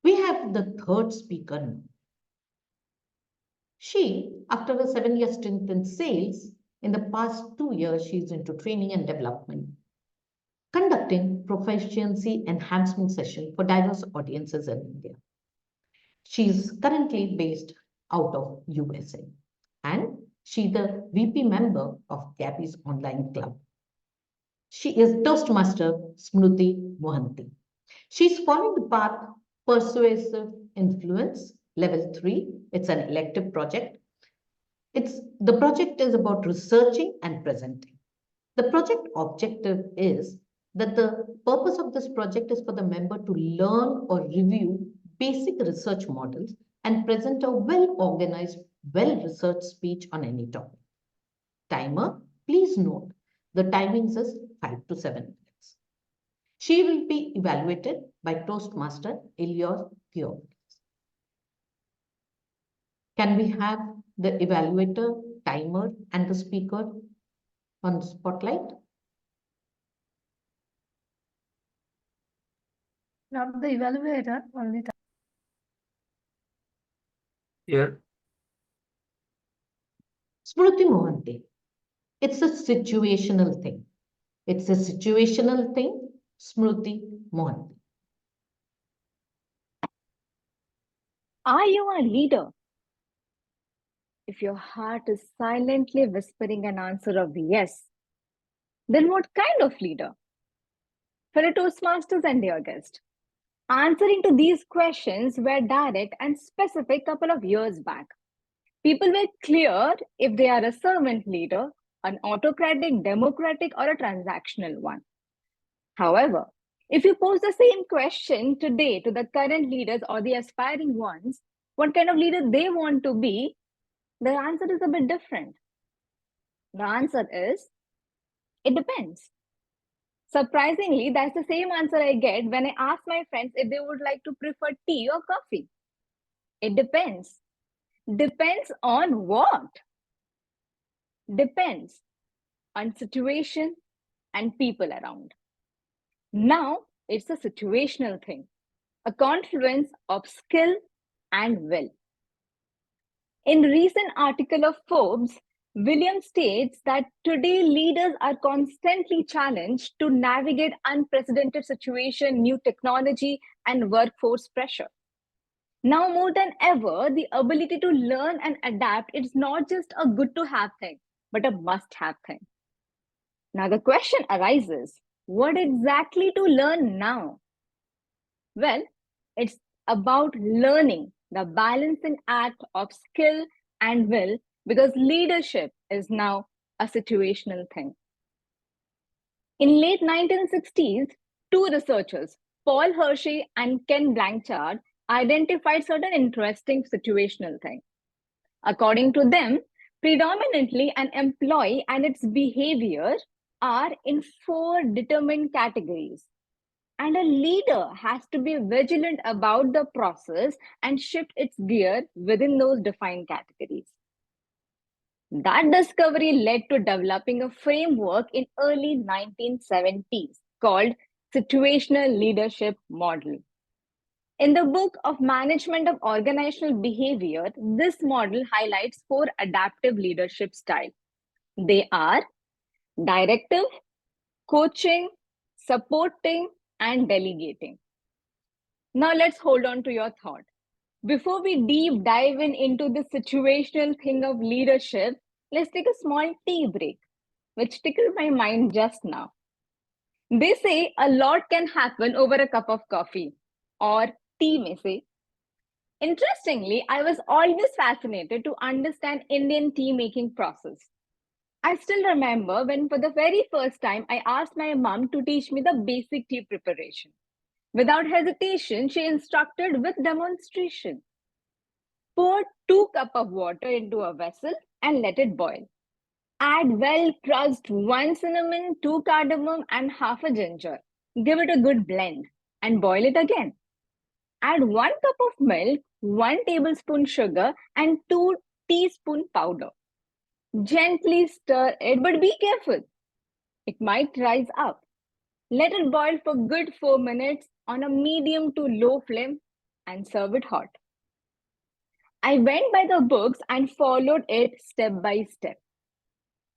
We have the third speaker now. She, after a 7-year stint in sales, in the past 2 years, she's into training and development, conducting proficiency enhancement session for diverse audiences in India. She is currently based out of USA, and she's the VP member of Gabbys online club. She is Toastmaster Smruti Mohanty. She's following the path Persuasive Influence Level 3. It's an elective project. The project is about researching and presenting. The project objective is that the purpose of this project is for the member to learn or review basic research models and present a well-organized, well-researched speech on any topic. Timer, please note, the timings is 5 to 7 minutes. She will be evaluated by Toastmaster Eleos Theofilus. Can we have the evaluator, timer, and the speaker on spotlight? Not the evaluator, only Here. Smruti Mohanty. It's a situational thing. It's a situational thing. Smruti Mohanty. Are you a leader? If your heart is silently whispering an answer of yes, then what kind of leader? For the Toastmasters and dear guest, answering to these questions were direct and specific couple of years back. People were clear if they are a servant leader, an autocratic, democratic, or a transactional one. However, if you pose the same question today to the current leaders or the aspiring ones, what kind of leader they want to be, the answer is a bit different. The answer is, it depends. Surprisingly, that's the same answer I get when I ask my friends if they would like to prefer tea or coffee. It depends. Depends on what? Depends on situation and people around. Now, it's a situational thing, a confluence of skill and will. In recent article of Forbes, Williams states that today leaders are constantly challenged to navigate unprecedented situation, new technology, and workforce pressure. Now more than ever, the ability to learn and adapt is not just a good to have thing, but a must have thing. Now the question arises, what exactly to learn now? Well, it's about learning the balancing act of skill and will, because leadership is now a situational thing. In late 1960s, two researchers, Paul Hershey and Ken Blanchard, identified certain interesting situational things. According to them, predominantly an employee and its behavior are in 4 determined categories. And a leader has to be vigilant about the process and shift its gear within those defined categories. That discovery led to developing a framework in early 1970s called Situational Leadership Model. In the book of Management of Organizational Behavior, this model highlights 4 adaptive leadership styles. They are directive, coaching, supporting, and delegating. Now let's hold on to your thought. Before we deep dive into the situational thing of leadership, let's take a small tea break, which tickled my mind just now. They say a lot can happen over a cup of coffee, or tea may say. Interestingly, I was always fascinated to understand Indian tea making process. I still remember when for the very first time I asked my mom to teach me the basic tea preparation. Without hesitation, she instructed with demonstration. Pour 2 cups of water into a vessel and let it boil. Add well-pressed 1 cinnamon, 2 cardamom, and half a ginger. Give it a good blend and boil it again. Add 1 cup of milk, 1 tablespoon sugar, and 2 teaspoon powder. Gently stir it, but be careful. It might rise up. Let it boil for good 4 minutes on a medium to low flame and serve it hot. I went by the books and followed it step by step.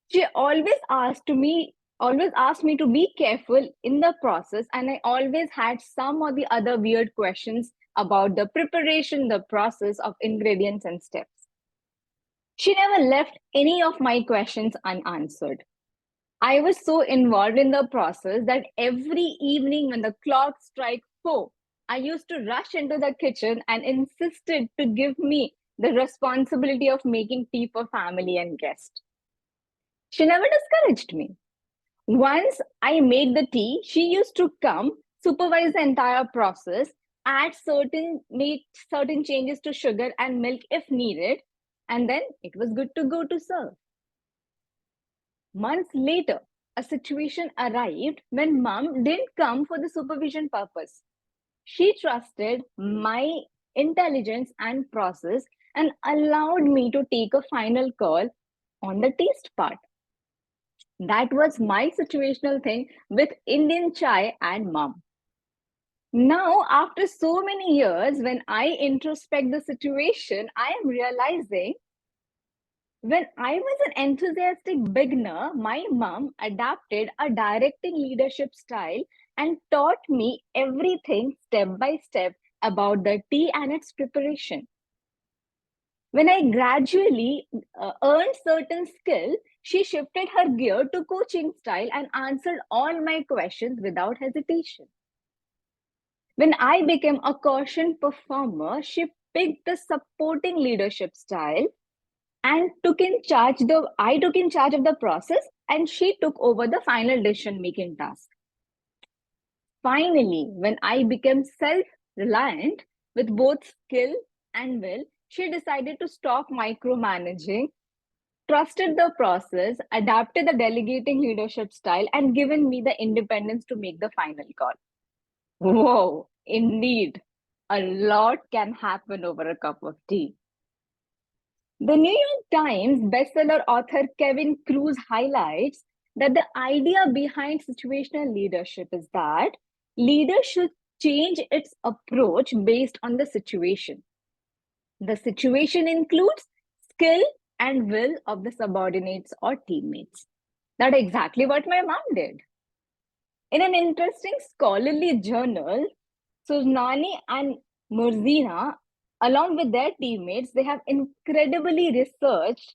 She always asked me to be careful in the process, and I always had some or the other weird questions about the preparation, the process of ingredients and steps. She never left any of my questions unanswered. I was so involved in the process that every evening when the clock struck 4, I used to rush into the kitchen and insisted to give me the responsibility of making tea for family and guests. She never discouraged me. Once I made the tea, she used to come, supervise the entire process, make certain changes to sugar and milk if needed, and then it was good to go to serve. Months later, a situation arrived when mom didn't come for the supervision purpose. She trusted my intelligence and process and allowed me to take a final call on the taste part. That was my situational thing with Indian chai and mom. Now, after so many years, when I introspect the situation, I am realizing when I was an enthusiastic beginner, my mom adapted a directing leadership style and taught me everything step by step about the tea and its preparation. When I gradually earned certain skill, she shifted her gear to coaching style and answered all my questions without hesitation. When I became a caution performer, she picked the supporting leadership style and I took in charge of the process, and she took over the final decision-making task. Finally, when I became self-reliant with both skill and will, she decided to stop micromanaging, trusted the process, adapted the delegating leadership style, and given me the independence to make the final call. Whoa, indeed, a lot can happen over a cup of tea. The New York Times bestseller author Kevin Kruse highlights that the idea behind situational leadership is that leaders should change its approach based on the situation. The situation includes skill and will of the subordinates or teammates. That's exactly what my mom did. In an interesting scholarly journal, Suznani and Murzina, along with their teammates, they have incredibly researched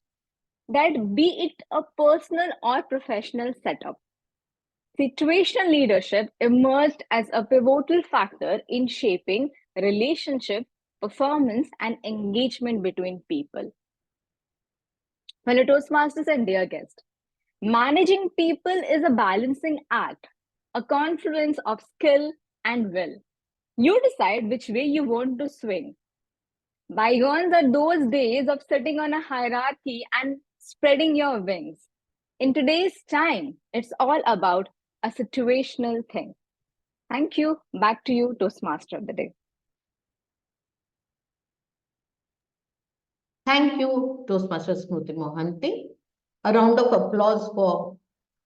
that be it a personal or professional setup, situational leadership emerged as a pivotal factor in shaping relationship, performance, and engagement between people. Fellow Toastmasters and dear guest, managing people is a balancing act, a confluence of skill and will. You decide which way you want to swing. Bygones are those days of sitting on a hierarchy and spreading your wings. In today's time, it's all about a situational thing. Thank you. Back to you, Toastmaster of the day. Thank you, Toastmaster Smruti Mohanty. A round of applause for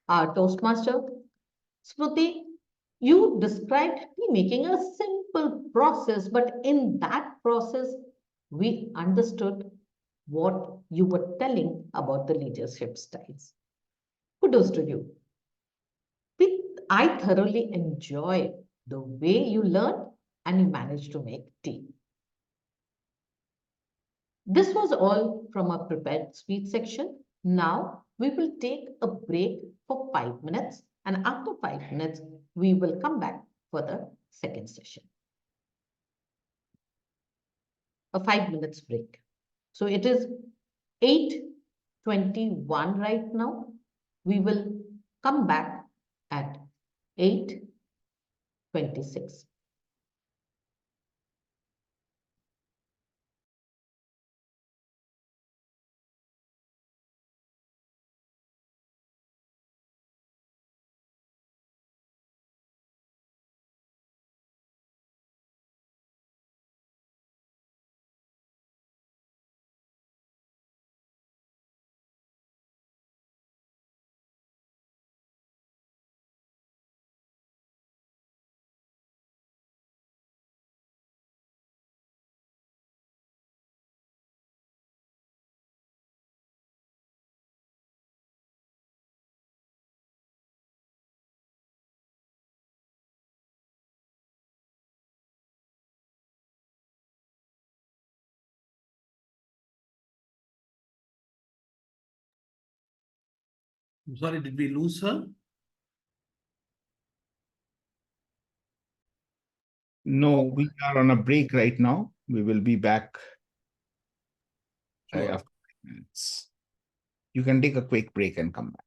our Toastmaster. Smruti, you described me making a simple process, but in that process, we understood what you were telling about the leadership styles. Kudos to you. I thoroughly enjoy the way you learn and you manage to make tea. This was all from our prepared speech section. Now we will take a break for 5 minutes, and after 5 minutes, we will come back for the second session. A 5 minutes break. So it is 8:21 right now. We will come back at 8:26. I'm sorry, did we lose her? No, we are on a break right now. We will be back Sure. after 5 minutes. You can take a quick break and come back.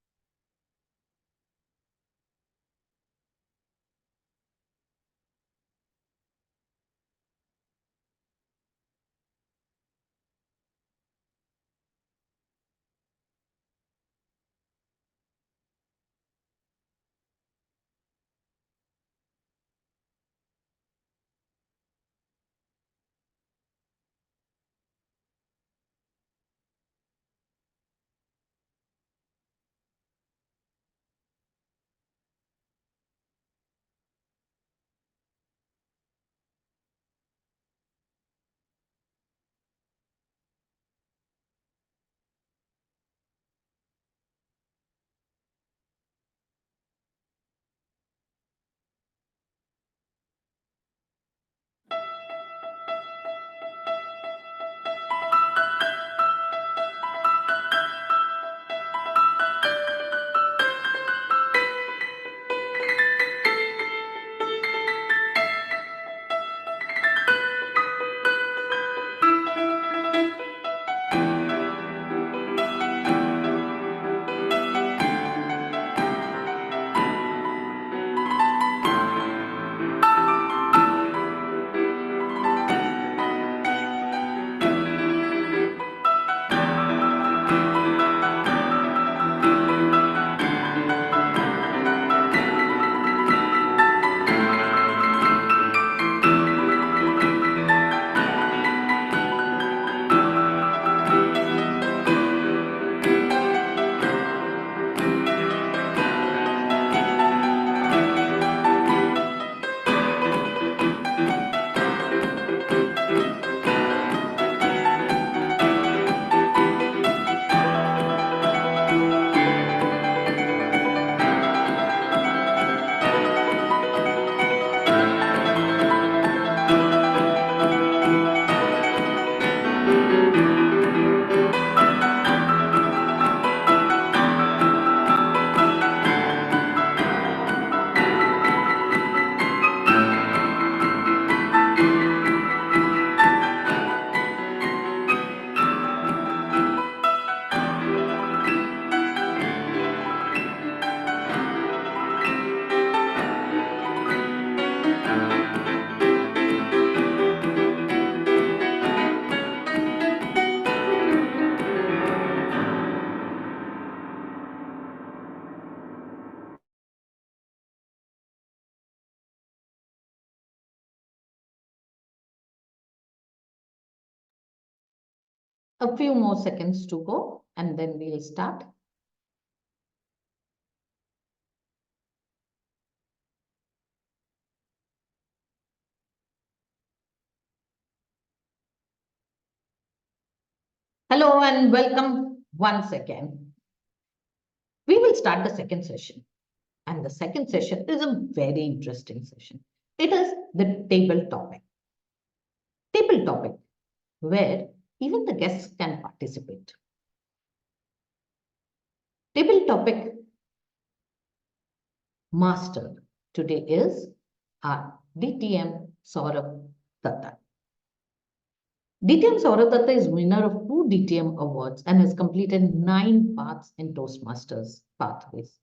A few more seconds to go, and then we'll start. Hello and welcome once again. We will start the second session. And the second session is a very interesting session. It is the table topic. Table topic, where even the guests can participate. Table topic master today is our DTM Sourav Dutta. DTM Sourav Dutta is winner of 2 DTM awards and has completed 9 paths in Toastmasters pathways.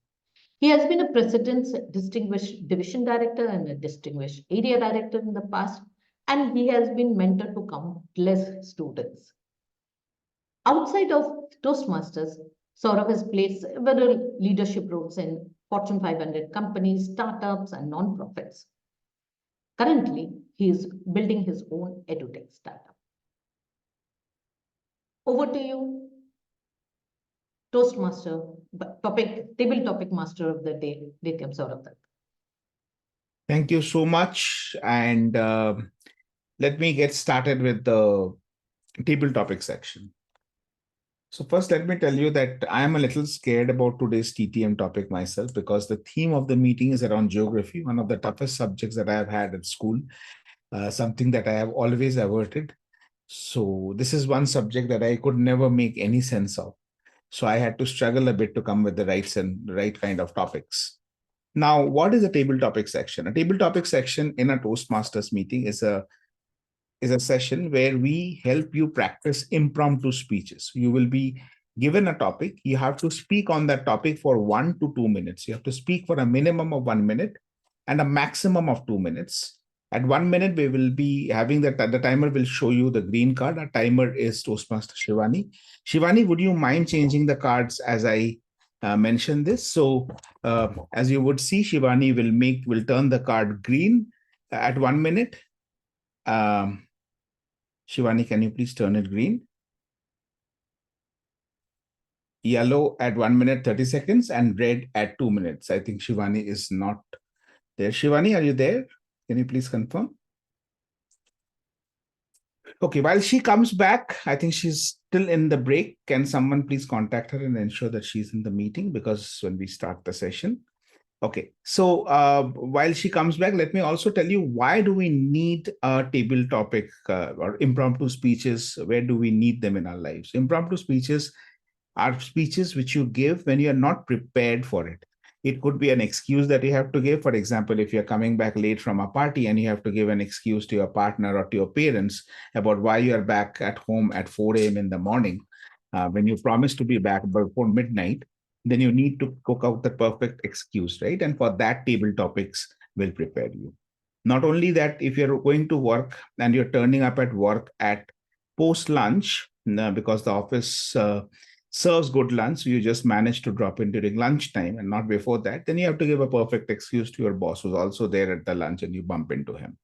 He has been a President's Distinguished Division Director and a Distinguished Area Director in the past, and he has been mentor to countless students. Outside of Toastmasters, Sourav has played several leadership roles in Fortune 500 companies, startups, and non-profits. Currently, he is building his own edutech startup. Over to you, Toastmaster, table topic master of the day, DTM Sourav Dutta. Thank you so much. And let me get started with the table topic section. So first, let me tell you that I am a little scared about today's TTM topic myself, because the theme of the meeting is around geography, one of the toughest subjects that I have had at school, something that I have always averted. So this is one subject that I could never make any sense of. So I had to struggle a bit to come with the right kind of topics. Now, what is a table topic section? A table topic section in a Toastmasters meeting is a session where we help you practice impromptu speeches. You will be given a topic. You have to speak on that topic for 1 to 2 minutes. You have to speak for a minimum of 1 minute and a maximum of 2 minutes. At 1 minute, we will be having the timer will show you the green card. Our timer is Toastmaster Shivani. Shivani, would you mind changing the cards as I mention this? So as you would see, Shivani will turn the card green at 1 minute. Shivani, can you please turn it green? Yellow at 1 minute 30 seconds and red at 2 minutes. I think Shivani is not there. Shivani, are you there? Can you please confirm? Okay, while she comes back, I think she's still in the break. Can someone please contact her and ensure that she's in the meeting, because when we start the session. Okay, so while she comes back, let me also tell you, why do we need a table topic or impromptu speeches? Where do we need them in our lives? Impromptu speeches are speeches which you give when you are not prepared for it. It could be an excuse that you have to give. For example, if you're coming back late from a party and you have to give an excuse to your partner or to your parents about why you are back at home at 4 a.m. in the morning, when you promised to be back before midnight, then you need to cook out the perfect excuse, right? And for that, table topics will prepare you. Not only that, if you're going to work and you're turning up at work at post-lunch, because the office serves good lunch, so you just manage to drop in during lunchtime and not before that, then you have to give a perfect excuse to your boss who's also there at the lunch and you bump into him.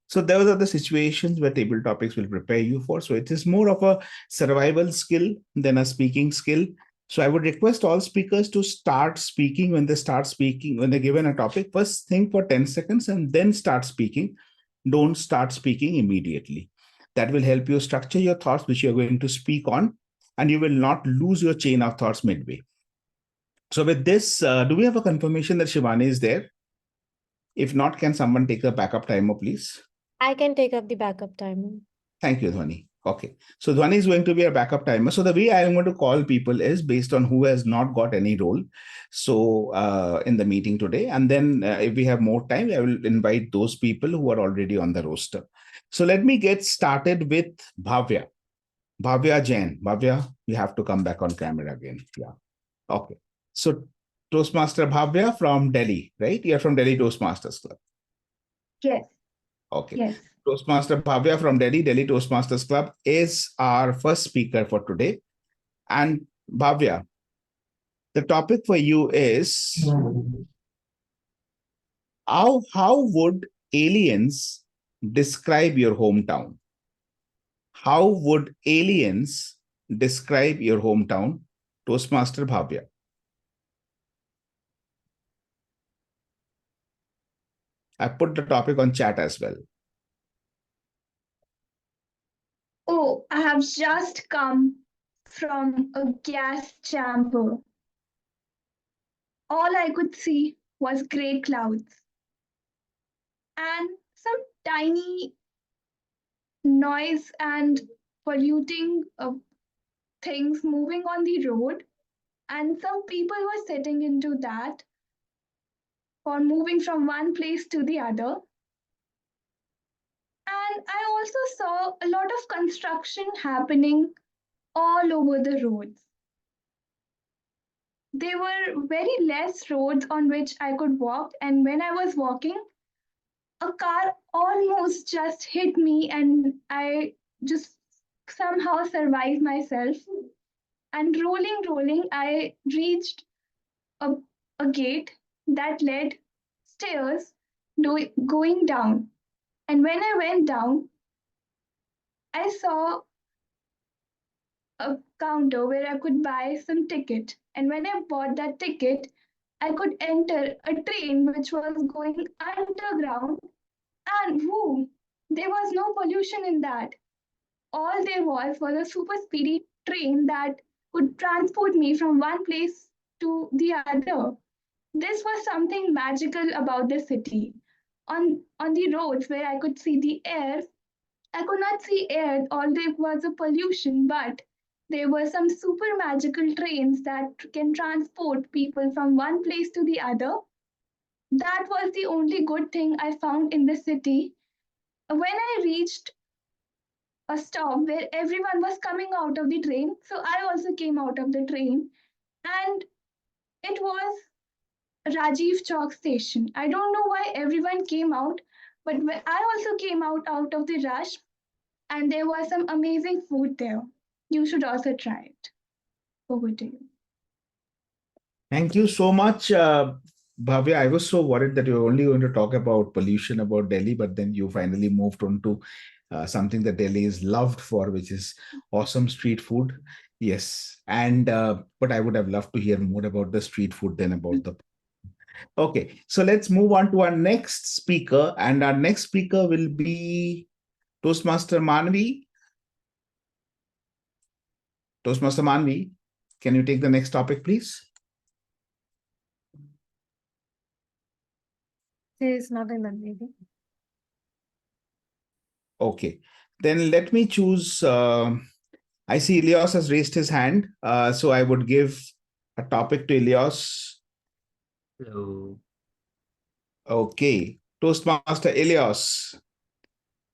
So those are the situations where table topics will prepare you for. So it is more of a survival skill than a speaking skill. So I would request all speakers to start speaking when they're given a topic. First think for 10 seconds and then start speaking. Don't start speaking immediately. That will help you structure your thoughts, which you're going to speak on, and you will not lose your chain of thoughts midway. So with this, do we have a confirmation that Shivani is there? If not, can someone take the backup timer, please? I can take up the backup timer. Thank you, Dhwani. Okay, so Dhwani is going to be a backup timer. So the way I am going to call people is based on who has not got any role. So in the meeting today, and then if we have more time, I will invite those people who are already on the roster. So let me get started with Bhavya. Bhavya Jain. Bhavya, you have to come back on camera again. Yeah. Okay. So Toastmaster Bhavya from Delhi, right? You're from Delhi Toastmasters Club. Yes. Okay. Yes. Toastmaster Bhavya from Delhi Toastmasters Club is our first speaker for today. And Bhavya, the topic for you is how would aliens describe your hometown? How would aliens describe your hometown. Toastmaster Bhavya. I put the topic on chat as well. Oh, I have just come from a gas chamber. All I could see was grey clouds and some tiny noise and polluting things moving on the road, and some people were sitting into that or moving from one place to the other. And I also saw a lot of construction happening all over the roads. There were very less roads on which I could walk, and when I was walking, a car almost just hit me, and I just somehow survived myself. And rolling, I reached a, a gate that led stairs going down. And when I went down, I saw a counter where I could buy some ticket. And when I bought that ticket, I could enter a train which was going underground. And whoo, there was no pollution in that. All there was a super speedy train that could transport me from one place to the other. This was something magical about the city. On the roads where I could see the air, I could not see air, all there was a pollution, but there were some super magical trains that can transport people from one place to the other. That was the only good thing I found in the city. When I reached a stop where everyone was coming out of the train, so I also came out of the train, and it was Rajiv Chowk station. I don't know why everyone came out, but I also came out of the rush, and there was some amazing food there. You should also try it. Over to you. Thank you so much, Bhavya. I was so worried that you were only going to talk about pollution about Delhi, but then you finally moved on to something that Delhi is loved for, which is awesome street food. Yes, and but I would have loved to hear more about the street food than about the. Okay, so let's move on to our next speaker, and our next speaker will be Toastmaster Maanvi. Toastmaster Maanvi, can you take the next topic, please? She is not in the meeting. Okay, then let me choose. I see Eleos has raised his hand, so I would give a topic to Eleos. Hello. Okay, Toastmaster Eleos,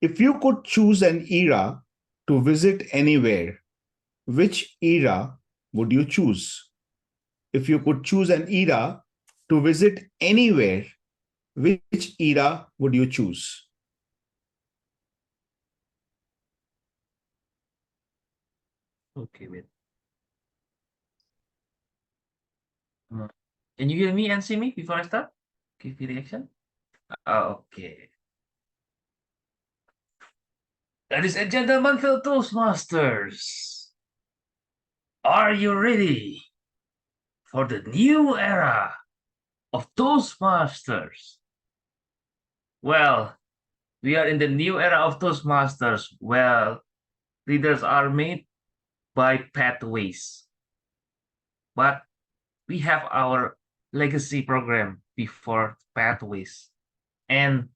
if you could choose an era to visit anywhere, which era would you choose? If you could choose an era to visit anywhere, which era would you choose? Okay, wait. Can you hear me and see me before I start? Give me reaction. Okay. Ladies and gentlemen, fellow Toastmasters, are you ready for the new era of Toastmasters? Well, we are in the new era of Toastmasters. Well, leaders are made by pathways, but we have our legacy program before pathways. And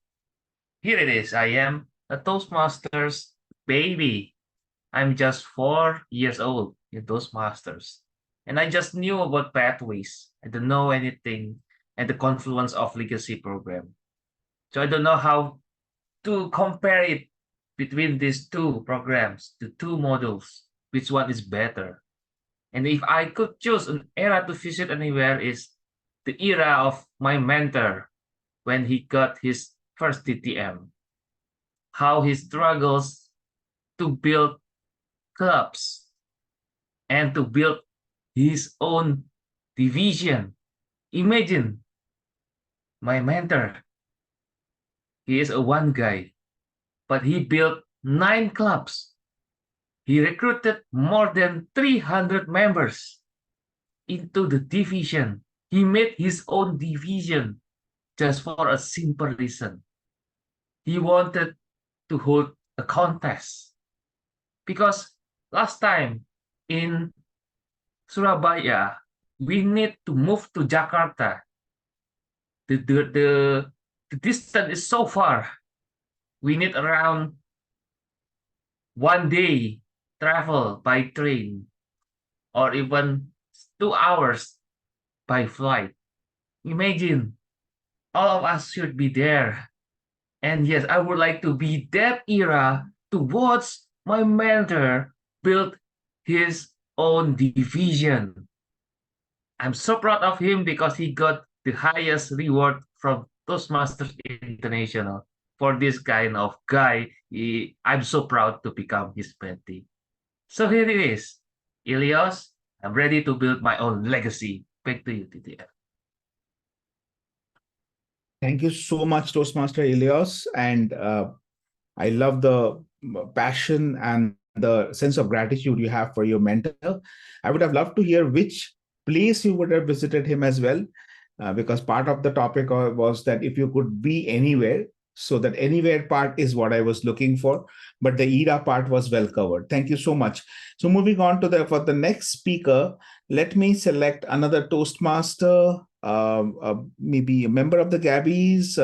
here it is. I am a Toastmasters baby. I'm just 4 years old in Toastmasters. And I just knew about pathways. I don't know anything and the confluence of legacy program. So I don't know how to compare it between these two programs, the two modules, which one is better. And if I could choose an era to visit anywhere, is the era of my mentor when he got his first TTM. How he struggles to build clubs and to build his own division. Imagine my mentor. He is a one guy, but he built 9 clubs. he recruited more than 300 members into the division. He made his own division just for a simple reason. He wanted to hold a contest because last time in Surabaya, we need to move to Jakarta. The distance is so far. We need around 1 day travel by train or even 2 hours by flight. Imagine, all of us should be there. And yes, I would like to be that era to watch my mentor build his own division. I'm so proud of him because he got the highest reward from Toastmasters International. For this kind of guy, I'm so proud to become his mentee. So here it is. Eleos, I'm ready to build my own legacy. Back to you, TTF. Thank you so much, Toastmaster Eleos. And I love the passion and the sense of gratitude you have for your mentor. I would have loved to hear which place you would have visited him as well, because part of the topic was that if you could be anywhere, so that anywhere part is what I was looking for, but the era part was well covered. Thank you so much. So moving on to for the next speaker, let me select another Toastmaster, maybe a member of the Gabbys.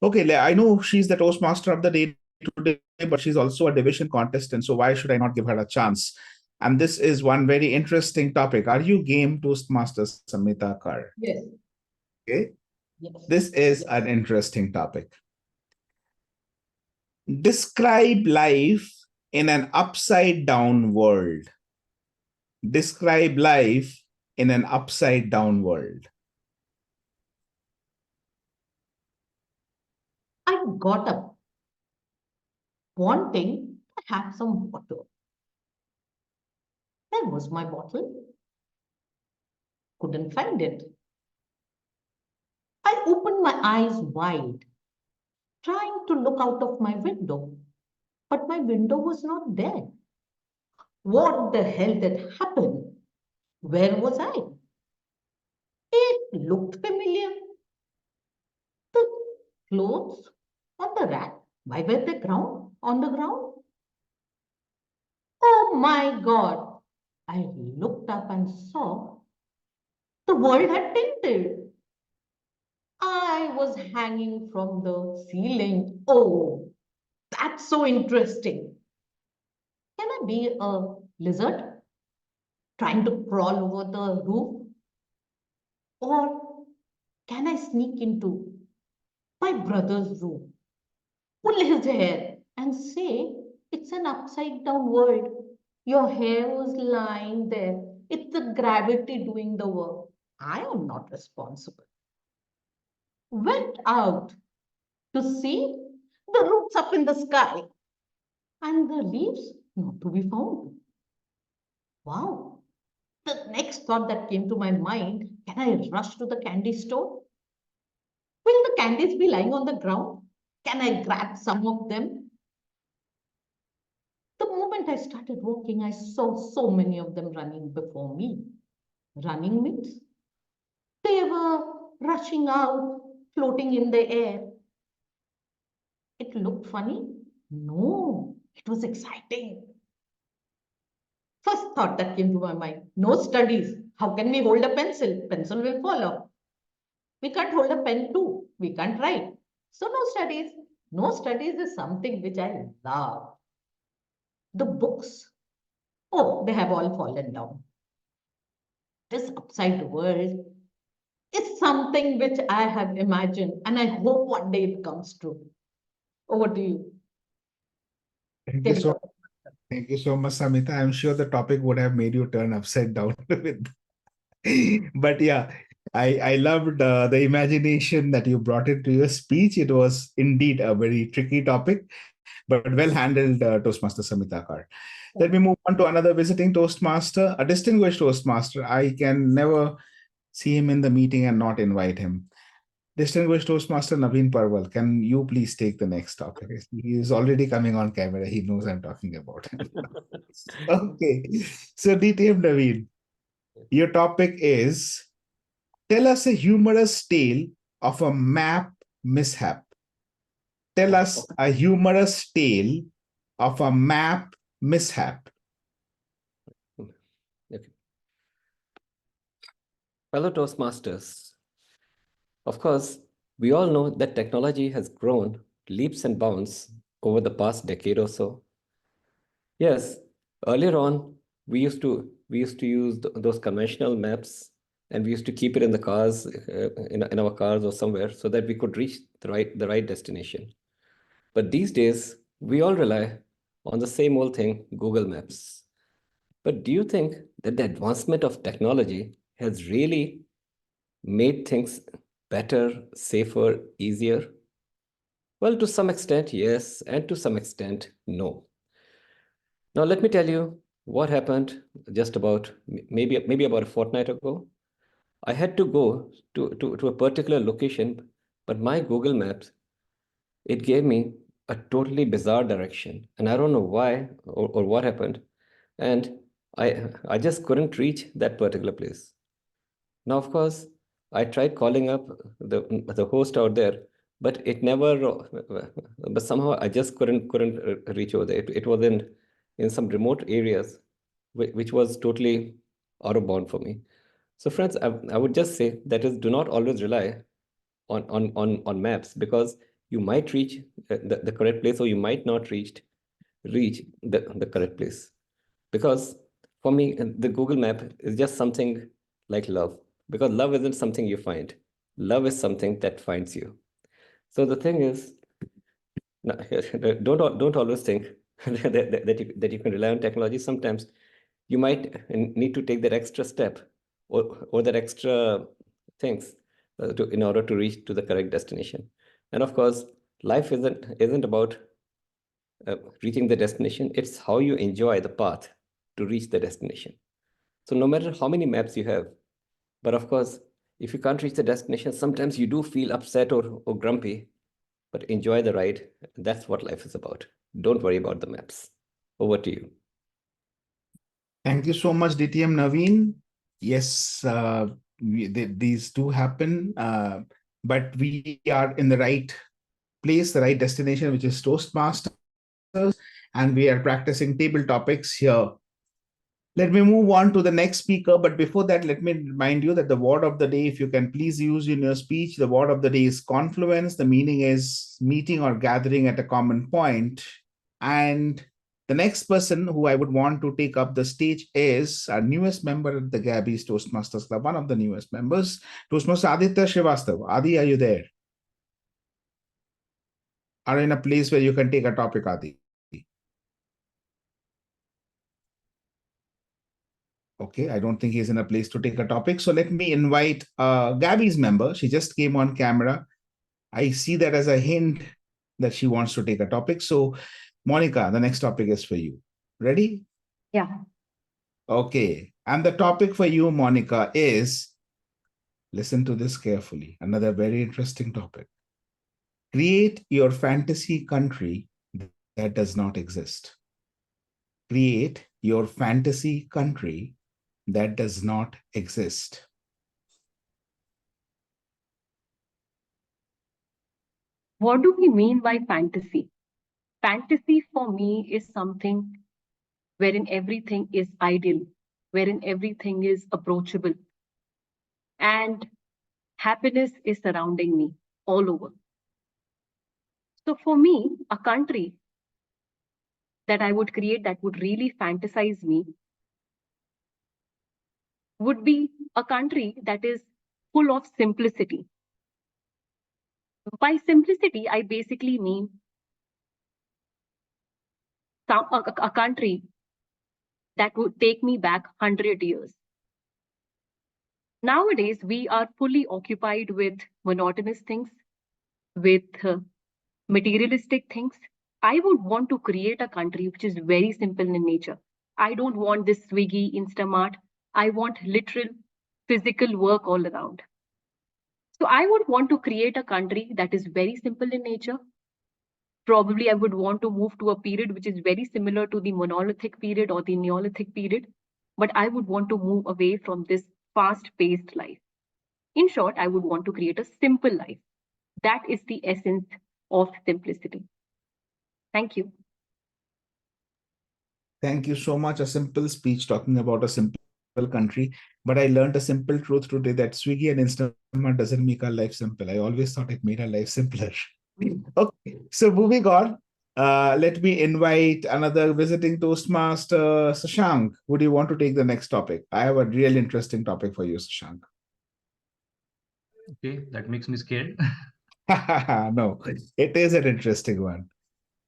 Okay, I know she's the Toastmaster of the day today, but she's also a division contestant. So why should I not give her a chance? And this is one very interesting topic. Are you game, Toastmaster Samita Kar? Yes. Okay. Yes. This is an interesting topic. Describe life in an upside down world. Describe life in an upside down world. I got up wanting to have some water. Where was my bottle? Couldn't find it. I opened my eyes wide, trying to look out of my window, but my window was not there. What the hell did happen? Where was I? It looked familiar. The clothes on the rack, why were they on the ground? Oh my God! I looked up and saw the world had tilted. I was hanging from the ceiling. Oh, that's so interesting. Can I be a lizard trying to crawl over the roof? Or can I sneak into my brother's room, pull his hair, and say, it's an upside down world? Your hair was lying there. It's the gravity doing the work. I am not responsible. Went out to see the roots up in the sky and the leaves not to be found. Wow. The next thought that came to my mind, can I rush to the candy store? Will the candies be lying on the ground? Can I grab some of them? The moment I started walking, I saw so many of them running before me. Running means they were rushing out, floating in the air. It looked funny? No, it was exciting. First thought that came to my mind, no studies. How can we hold a pencil? Pencil will fall off. We can't hold a pen too. We can't write. So no studies. No studies is something which I love. The books, oh, they have all fallen down. This upside world is something which I have imagined, and I hope one day it comes true. Over to you. Thank you so much, Samita. I'm sure the topic would have made you turn upside down with. But yeah, I loved the imagination that you brought into your speech. It was indeed a very tricky topic, but well handled, Toastmaster Samita Kar. Let me move on to another visiting Toastmaster, a distinguished Toastmaster. I can never see him in the meeting and not invite him. Distinguished Toastmaster Naveen Parwal, can you please take the next topic? He is already coming on camera. He knows I'm talking about him. Okay. So, DTM Naveen, your topic is tell us a humorous tale of a map mishap. Tell us a humorous tale of a map mishap. Okay. Fellow Toastmasters, of course, we all know that technology has grown leaps and bounds over the past decade or so. Yes, earlier on, we used to use those conventional maps, and we used to keep it in the cars, in our cars or somewhere, so that we could reach the right destination. But these days, we all rely on the same old thing, Google Maps. But do you think that the advancement of technology has really made things better, safer, easier? Well, to some extent, yes, and to some extent, no. Now, let me tell you what happened just about maybe about a fortnight ago. I had to go to a particular location, but my Google Maps, it gave me a totally bizarre direction, and I don't know why or what happened, and I just couldn't reach that particular place. Now, of course, I tried calling up the host out there, but it never. But somehow I just couldn't reach over there. It was in some remote areas, which was totally out of bound for me. So, friends, I would just say that is, do not always rely on maps, because you might reach the correct place, or you might not reach the correct place. Because for me, the Google Map is just something like love, because love isn't something you find. Love is something that finds you. So the thing is, don't always think that you can rely on technology. Sometimes you might need to take that extra step or that extra things in order to reach to the correct destination. And of course, life isn't about reaching the destination. It's how you enjoy the path to reach the destination. So no matter how many maps you have, but of course, if you can't reach the destination, sometimes you do feel upset or grumpy, but enjoy the ride. That's what life is about. Don't worry about the maps. Over to you. Thank you so much, DTM Naveen. Yes, these do happen, but we are in the right place, the right destination, which is Toastmasters, and we are practicing table topics here. Let me move on to the next speaker, but before that, let me remind you that the word of the day, if you can please use in your speech, the word of the day is confluence. The meaning is meeting or gathering at a common point. And the next person who I would want to take up the stage is our newest member at the Gabbys Toastmasters Club, one of the newest members, Toastmaster Aditya Srivastav. Adi, are you there? Are in a place where you can take a topic, Adi? Okay, I don't think he's in a place to take a topic. So let me invite Gabby's member. She just came on camera. I see that as a hint that she wants to take a topic. So Monica, the next topic is for you. Ready? Yeah. Okay. And the topic for you, Monica, is, listen to this carefully, another very interesting topic. Create your fantasy country that does not exist. Create your fantasy country that does not exist. What do we mean by fantasy? Fantasy for me is something wherein everything is ideal, wherein everything is approachable, and happiness is surrounding me all over. So for me, a country that I would create that would really fantasize me would be a country that is full of simplicity. By simplicity, I basically mean a country that would take me back 100 years. Nowadays, we are fully occupied with monotonous things, with materialistic things. I would want to create a country which is very simple in nature. I don't want this Swiggy, Instamart. I want literal physical work all around. So I would want to create a country that is very simple in nature. Probably I would want to move to a period which is very similar to the monolithic period or the Neolithic period, but I would want to move away from this fast-paced life. In short, I would want to create a simple life. That is the essence of simplicity. Thank you. Thank you so much. A simple speech talking about a simple country. But I learned a simple truth today that Swiggy and Instamart doesn't make our life simple. I always thought it made our life simpler. Okay, so moving on. Let me invite another visiting Toastmaster, Shashank. Would you want to take the next topic? I have a real interesting topic for you, Shashank. Okay, that makes me scared. No, it is an interesting one.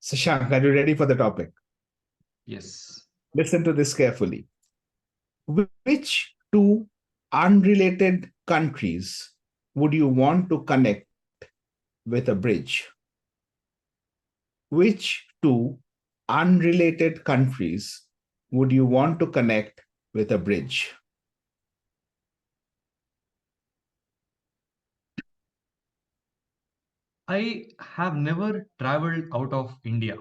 Shashank, are you ready for the topic? Yes. Listen to this carefully. Which two unrelated countries would you want to connect with a bridge? Which two unrelated countries would you want to connect with a bridge? I have never traveled out of India.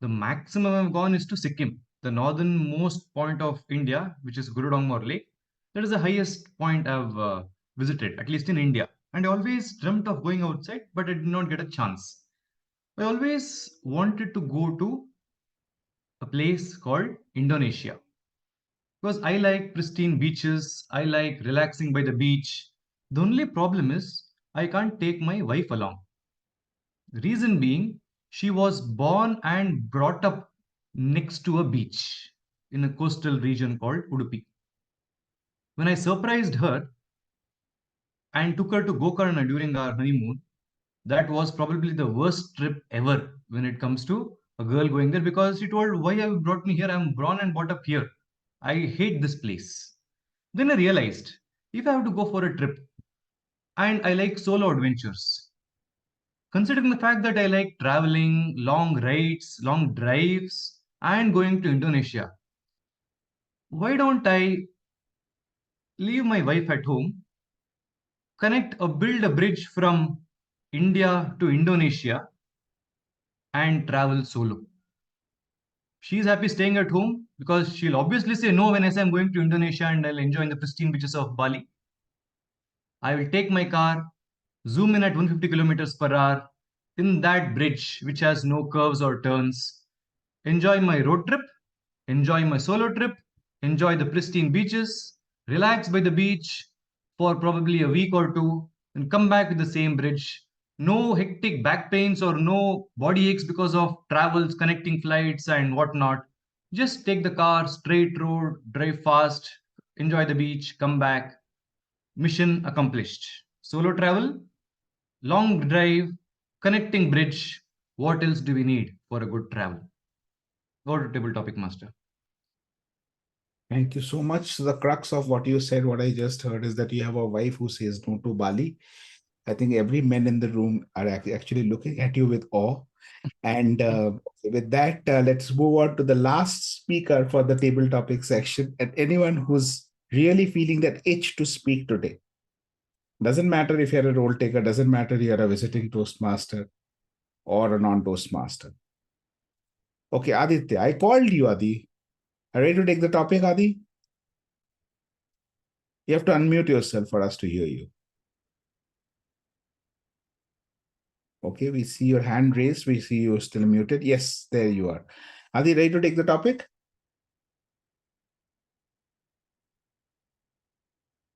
The maximum I've gone is to Sikkim, the northernmost point of India, which is Gurudongmor Lake. That is the highest point I've visited, at least in India. And I always dreamt of going outside, but I did not get a chance. I always wanted to go to a place called Indonesia because I like pristine beaches, I like relaxing by the beach. The only problem is I can't take my wife along. The reason being, she was born and brought up next to a beach in a coastal region called Udupi. When I surprised her and took her to Gokarna during our honeymoon, that was probably the worst trip ever when it comes to a girl going there because she told, "Why have you brought me here? I'm born and brought up here. I hate this place." Then I realized if I have to go for a trip and I like solo adventures, considering the fact that I like traveling, long rides, long drives, and going to Indonesia, why don't I leave my wife at home, connect or build a bridge from India to Indonesia, and travel solo? She's happy staying at home because she'll obviously say no when I say I'm going to Indonesia and I'll enjoy the pristine beaches of Bali. I will take my car, zoom in at 150 kilometers per hour in that bridge which has no curves or turns, enjoy my road trip, enjoy my solo trip, enjoy the pristine beaches, relax by the beach for probably a week or two, and come back with the same bridge. No hectic back pains or no body aches because of travels, connecting flights, and whatnot. Just take the car, straight road, drive fast, enjoy the beach, come back. Mission accomplished. Solo travel, long drive, connecting bridge. What else do we need for a good travel? Go to table topic master. Thank you so much. The crux of what you said, what I just heard, is that you have a wife who says no to Bali. I think every man in the room are actually looking at you with awe. And with that, let's move on to the last speaker for the table topic section. And anyone who's really feeling that itch to speak today. Doesn't matter if you're a role taker, doesn't matter if you're a visiting Toastmaster or a non-Toastmaster. Okay, Aditya, I called you, Adi. Are you ready to take the topic, Adi? You have to unmute yourself for us to hear you. Okay, we see your hand raised. We see you still muted. Yes, there you are. Adi, ready to take the topic?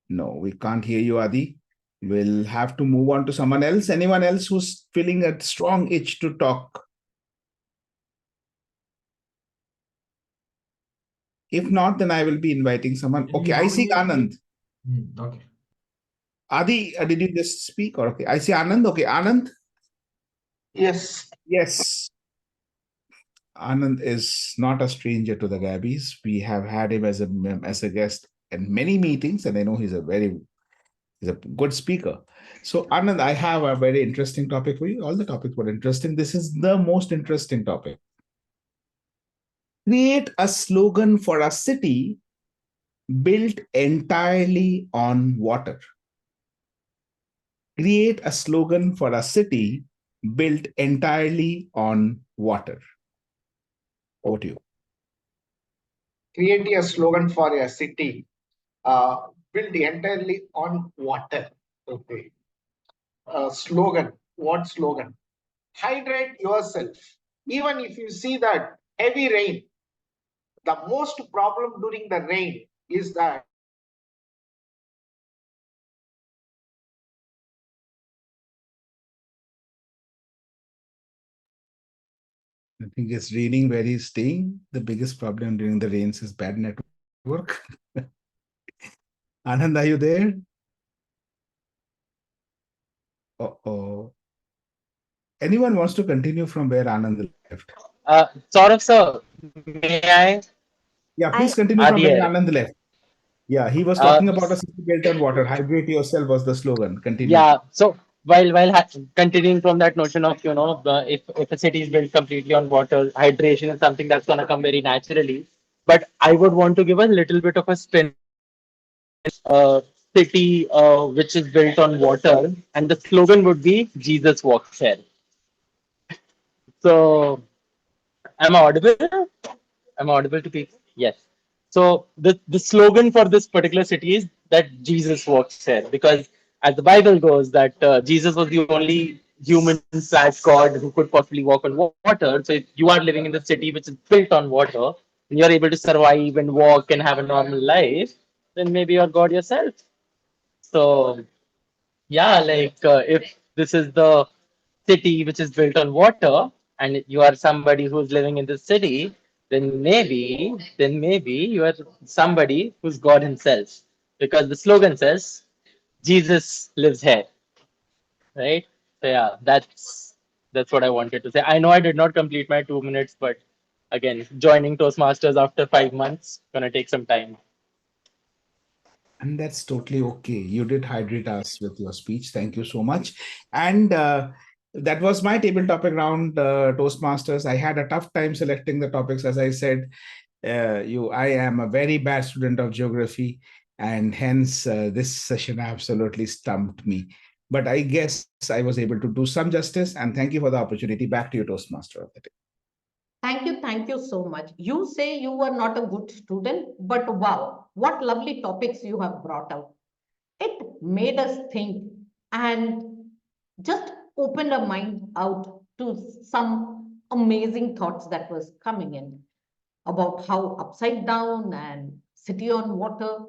No, we can't hear you, Adi. We'll have to move on to someone else. Anyone else who's feeling a strong itch to talk? If not, then I will be inviting someone. Okay, I see Anand. Okay. Adi, did you just speak? Or okay, I see Anand. Okay, Anand. Yes. Yes. Anand is not a stranger to the Gabbys. We have had him as a guest in many meetings, and I know he's a good speaker. So Anand, I have a very interesting topic for you. All the topics were interesting. This is the most interesting topic. Create a slogan for a city built entirely on water. create a slogan for a city built entirely on water. Over to you. Create a slogan for a city built entirely on water. Okay. Slogan. What slogan? Hydrate yourself. Even if you see that heavy rain, the most problem during the rain is that I think it's raining where he's staying. The biggest problem during the rains is bad network. Anand, are you there? Uh-oh. Anyone wants to continue from where Anand left? Saurav sir, may I? Yeah, please continue from where Anand left. Yeah, he was talking about a Uh, city built on water. Hydrate yourself was the slogan. Continue. yeah, so while continuing from that notion of if a city is built completely on water, hydration is something that's gonna come very naturally. But I would want to give a little bit of a spin. City which is built on water, and the slogan would be Jesus walks here. So, am I audible? Am I audible to people? Yes. So the slogan for this particular city is that Jesus walks here, because as the Bible goes, that Jesus was the only human slash God who could possibly walk on water. So if you are living in the city which is built on water, and you're able to survive and walk and have a normal life, then maybe you're God yourself. So yeah, like if this is the city which is built on water, and you are somebody who's living in the city, then maybe you are somebody who's God himself, because the slogan says Jesus lives here, right? So yeah, that's what I wanted to say. I know I did not complete my 2 minutes, but again, joining Toastmasters after 5 months gonna take some time. And that's totally okay. You did hydrate us with your speech. Thank you so much. And that was my table topic round, Toastmasters. I had a tough time selecting the topics. As I said, I am a very bad student of geography, and hence this session absolutely stumped me. But I guess I was able to do some justice, and thank you for the opportunity. Back to you, Toastmaster of the day. Thank you so much. You say you were not a good student, but wow, what lovely topics you have brought out. It made us think and just opened our mind out to some amazing thoughts that was coming in about how upside down and city on water.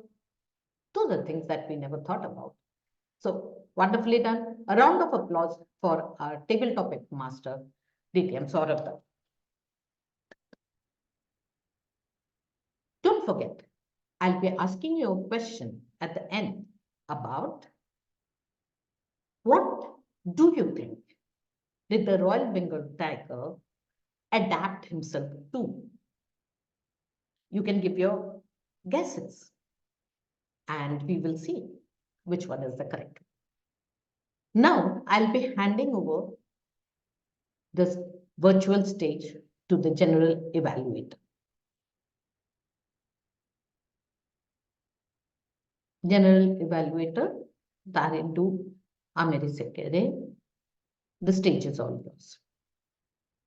Those are things that we never thought about. So wonderfully done. A round of applause for our table topic master, DTM Sourav Dutta. Don't forget, I'll be asking you a question at the end about what do you think did the Royal Bengal tiger adapt himself to? You can give your guesses and we will see which one is the correct. Now I'll be handing over this virtual stage to the general evaluator. General evaluator, Tharindu Ameresekere, the stage is all yours.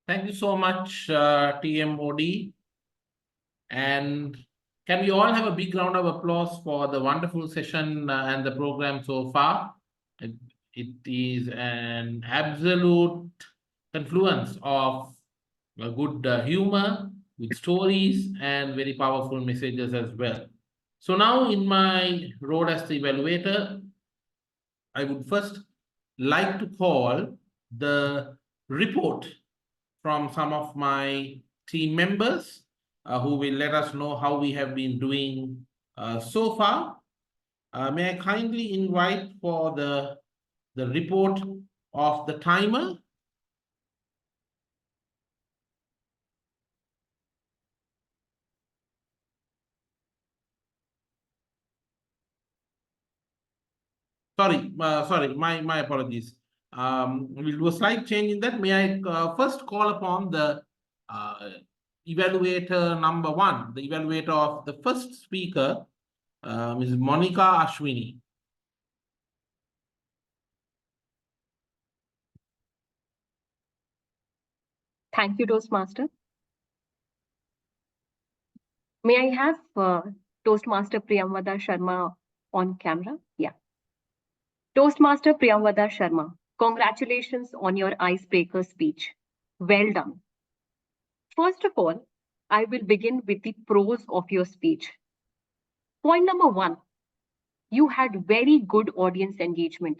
Thank you so much, TMOD. And can we all have a big round of applause for the wonderful session and the program so far? It is an absolute confluence of a good humor with stories and very powerful messages as well. So now in my role as the evaluator, I would first like to call the report from some of my team members who will let us know how we have been doing so far. May I kindly invite for the report of the timer? Sorry, my apologies. We'll do a slight change in that. May I first call upon the evaluator number one, the evaluator of the first speaker, Ms. Monica Ashwini. Thank you, Toastmaster. May I have Toastmaster Priyamvada Sharma on camera? Yeah. Toastmaster Priyamvada Sharma, congratulations on your icebreaker speech. Well done. First of all, I will begin with the pros of your speech. Point number 1, you had very good audience engagement.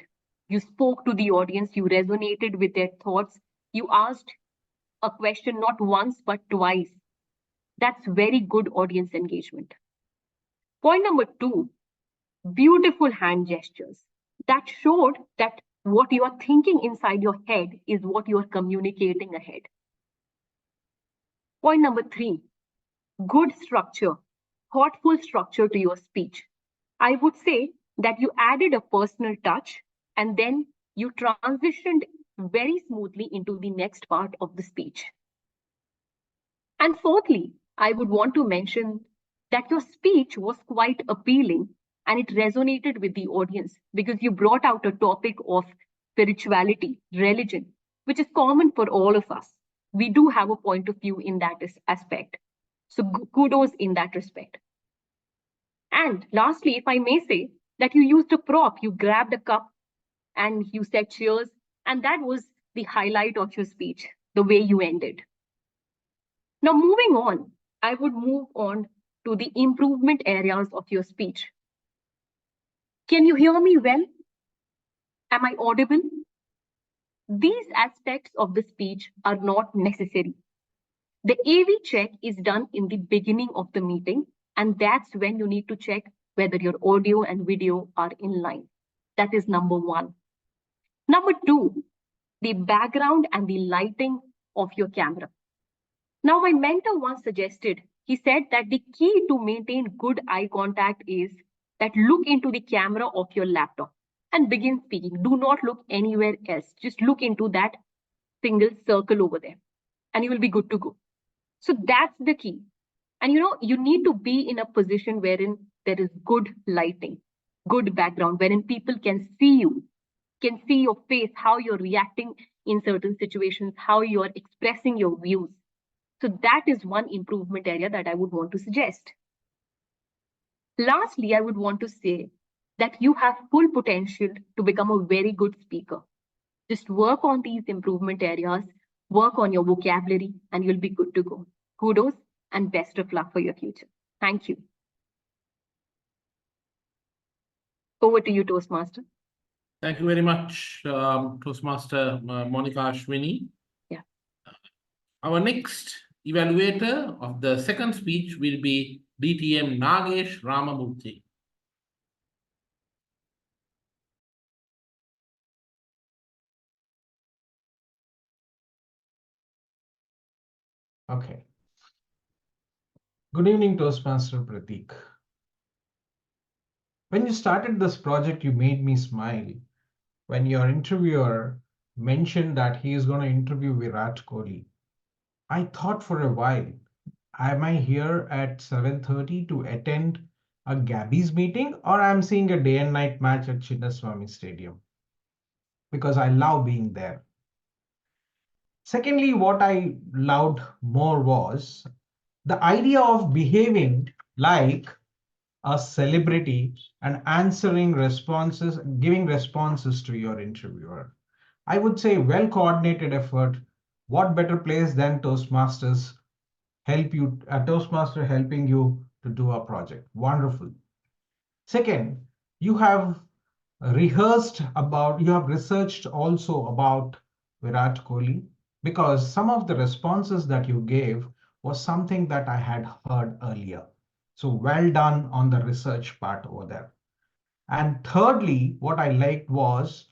You spoke to the audience, you resonated with their thoughts, you asked a question not once but twice. That's very good audience engagement. Point number 2, beautiful hand gestures. That showed that what you are thinking inside your head is what you are communicating ahead. Point number 3, good structure, thoughtful structure to your speech. I would say that you added a personal touch and then you transitioned very smoothly into the next part of the speech. And fourthly, I would want to mention that your speech was quite appealing and it resonated with the audience because you brought out a topic of spirituality, religion, which is common for all of us. We do have a point of view in that aspect. So kudos in that respect. And lastly, if I may say that you used a prop, you grabbed a cup and you said cheers, and that was the highlight of your speech, the way you ended. Now, moving on, I would move on to the improvement areas of your speech. Can you hear me well? Am I audible? These aspects of the speech are not necessary. The AV check is done in the beginning of the meeting, and that's when you need to check whether your audio and video are in line. That is number 1. Number 2, the background and the lighting of your camera. Now, my mentor once suggested, he said that the key to maintain good eye contact is that look into the camera of your laptop and begin speaking. Do not look anywhere else. Just look into that single circle over there and you will be good to go. So that's the key. And you need to be in a position wherein there is good lighting, good background, wherein people can see you, can see your face, how you're reacting in certain situations, how you're expressing your views. So that is one improvement area that I would want to suggest. Lastly, I would want to say that you have full potential to become a very good speaker. Just work on these improvement areas, work on your vocabulary, and you'll be good to go. Kudos and best of luck for your future. Thank you. Over to you, Toastmaster. Thank you very much, Toastmaster Monica Ashwini. Yeah. Our next evaluator of the second speech will be DTM Nagesh Ramamurthy. Okay. Good evening, Toastmaster Prateek. When you started this project, you made me smile when your interviewer mentioned that he is going to interview Virat Kohli. I thought for a while, am I here at 7:30 to attend a Gabbys meeting or I'm seeing a day and night match at Chinnaswamy Stadium? Because I love being there. Secondly, what I loved more was the idea of behaving like a celebrity and answering responses, giving responses to your interviewer. I would say well coordinated effort. What better place than Toastmasters help you, a Toastmaster helping you to do a project. Wonderful. Second, you have researched also about Virat Kohli because some of the responses that you gave was something that I had heard earlier. So well done on the research part over there. And thirdly, what I liked was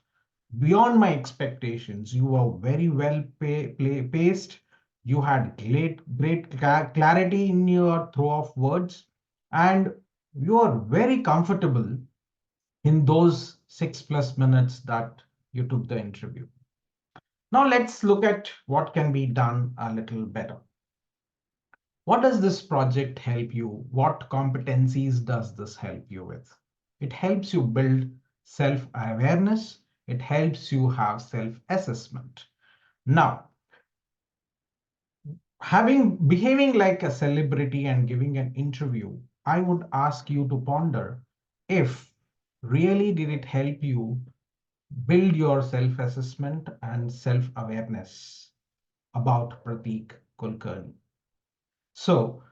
beyond my expectations. You were very well paced. You had great clarity in your throw of words, and you are very comfortable in those 6+ minutes that you took the interview. Now let's look at what can be done a little better. What does this project help you? What competencies does this help you with? It helps you build self-awareness. It helps you have self-assessment. Now, behaving like a celebrity and giving an interview, I would ask you to ponder if really did it help you build your self-assessment and self-awareness about Prateek Kulkarni. So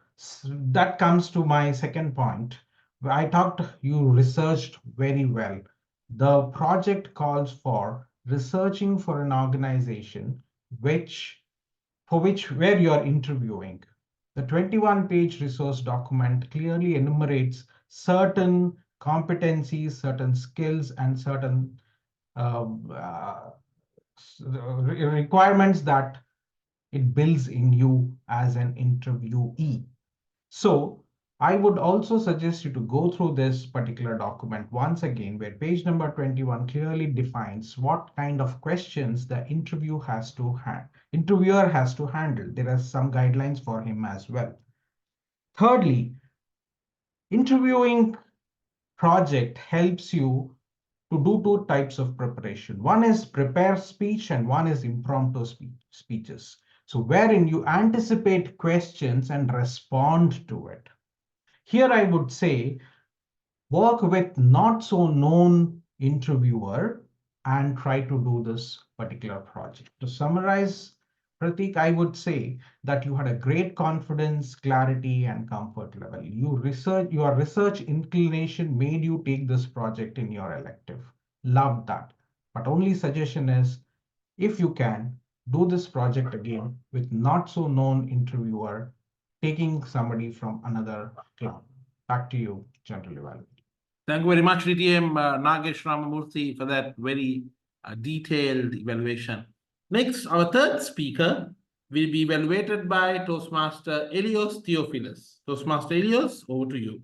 that comes to my second point. You researched very well. The project calls for researching for an organization where you are interviewing. The 21-page resource document clearly enumerates certain competencies, certain skills, and certain um, uh, requirements that it builds in you as an interviewee. So I would also suggest you to go through this particular document once again, where page number 21 clearly defines what kind of questions the interviewer has to handle. There are some guidelines for him as well. Thirdly, interviewing project helps you to do two types of preparation. One is prepare speech and one is impromptu speeches. So wherein you anticipate questions and respond to it. Here I would say work with not so known interviewer and try to do this particular project. To summarize, Prateek, I would say that you had a great confidence, clarity, and comfort level. Your research inclination made you take this project in your elective. Loved that. But only suggestion is, if you can, do this project again with not so known interviewer, taking somebody from another club. Back to you, General Evaluator. Thank you very much, DTM Nagesh Ramamurthy, for that very detailed evaluation. Next, our third speaker will be evaluated by Toastmaster Eleos Theofilus. Toastmaster Eleos, over to you.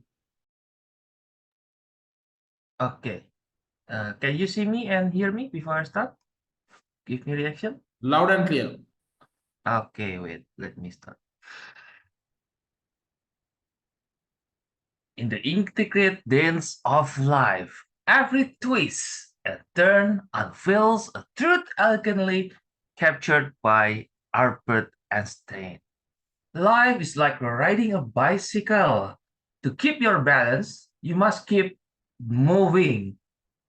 Okay. Can you see me and hear me before I start? Give me reaction. Loud and clear. Okay, wait, let me start. In the intricate dance of life, every twist and turn unveils a truth elegantly captured by Albert Einstein. Life is like riding a bicycle. To keep your balance, you must keep moving.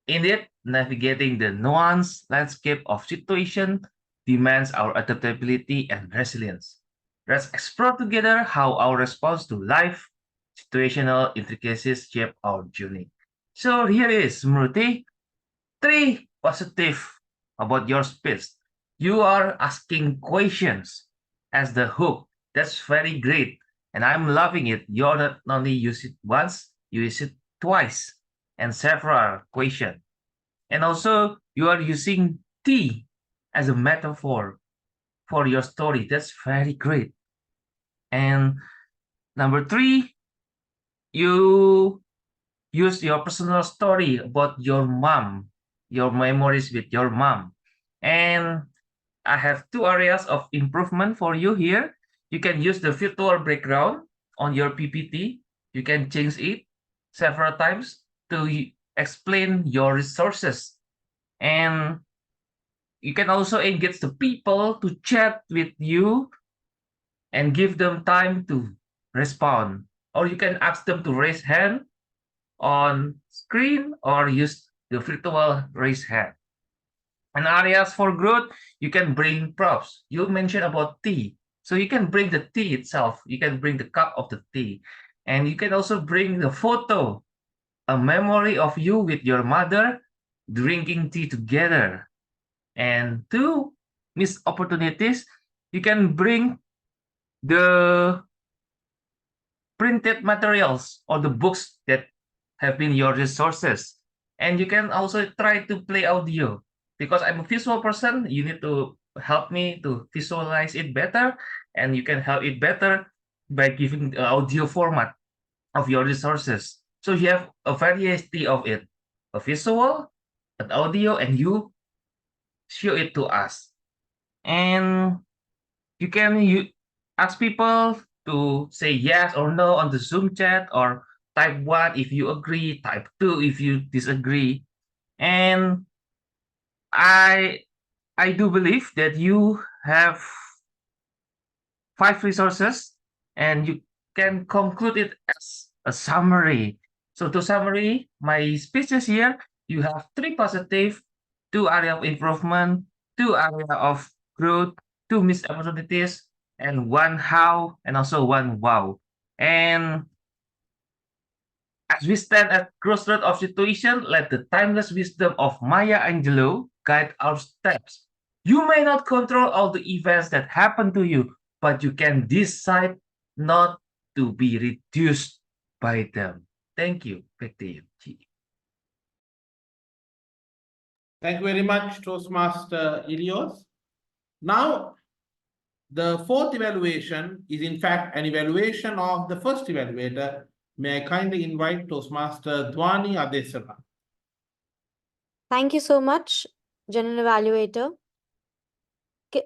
Indeed, navigating the nuanced landscape of situation demands our adaptability and resilience. Let's explore together how our response to life situational intricacies shape our journey. So here is Smruti. 3 positive about your speech. You are asking questions as the hook. That's very great. And I'm loving it. You're not only use it once, you use it twice and several questions. And also you are using tea as a metaphor for your story. That's very great. And number 3, you use your personal story about your mom, your memories with your mom. And I have 2 areas of improvement for you here. You can use the virtual background on your PPT. You can change it several times to explain your resources. And you can also engage the people to chat with you and give them time to respond. Or you can ask them to raise hand on screen or use the virtual raise hand. And areas for growth, you can bring props. You mentioned about tea. So you can bring the tea itself. You can bring the cup of the tea. And you can also bring the photo, a memory of you with your mother drinking tea together. And to miss opportunities, you can bring the printed materials or the books that have been your resources. And you can also try to play audio. Because I'm a visual person, you need to help me to visualize it better, and you can help it better by giving the audio format of your resources. So you have a variety of it, a visual, an audio, and you show it to us. And you can ask people to say yes or no on the Zoom chat, or type 1 if you agree, type 2 if you disagree. And I do believe that you have 5 resources, and you can conclude it as a summary. So to summary my speeches here, you have 3 positive, 2 area of improvement, 2 area of growth, 2 missed opportunities, and 1 how, and also 1 wow. And as we stand at crossroad of situation, let the timeless wisdom of Maya Angelou guide our steps. You may not control all the events that happen to you, but you can decide not to be reduced by them. Thank you. Back to you. Thank you very much, Toastmaster Eleos. Now, the fourth evaluation is in fact an evaluation of the first evaluator. May I kindly invite Toastmaster Dhwani Adesara. Thank you so much, General Evaluator.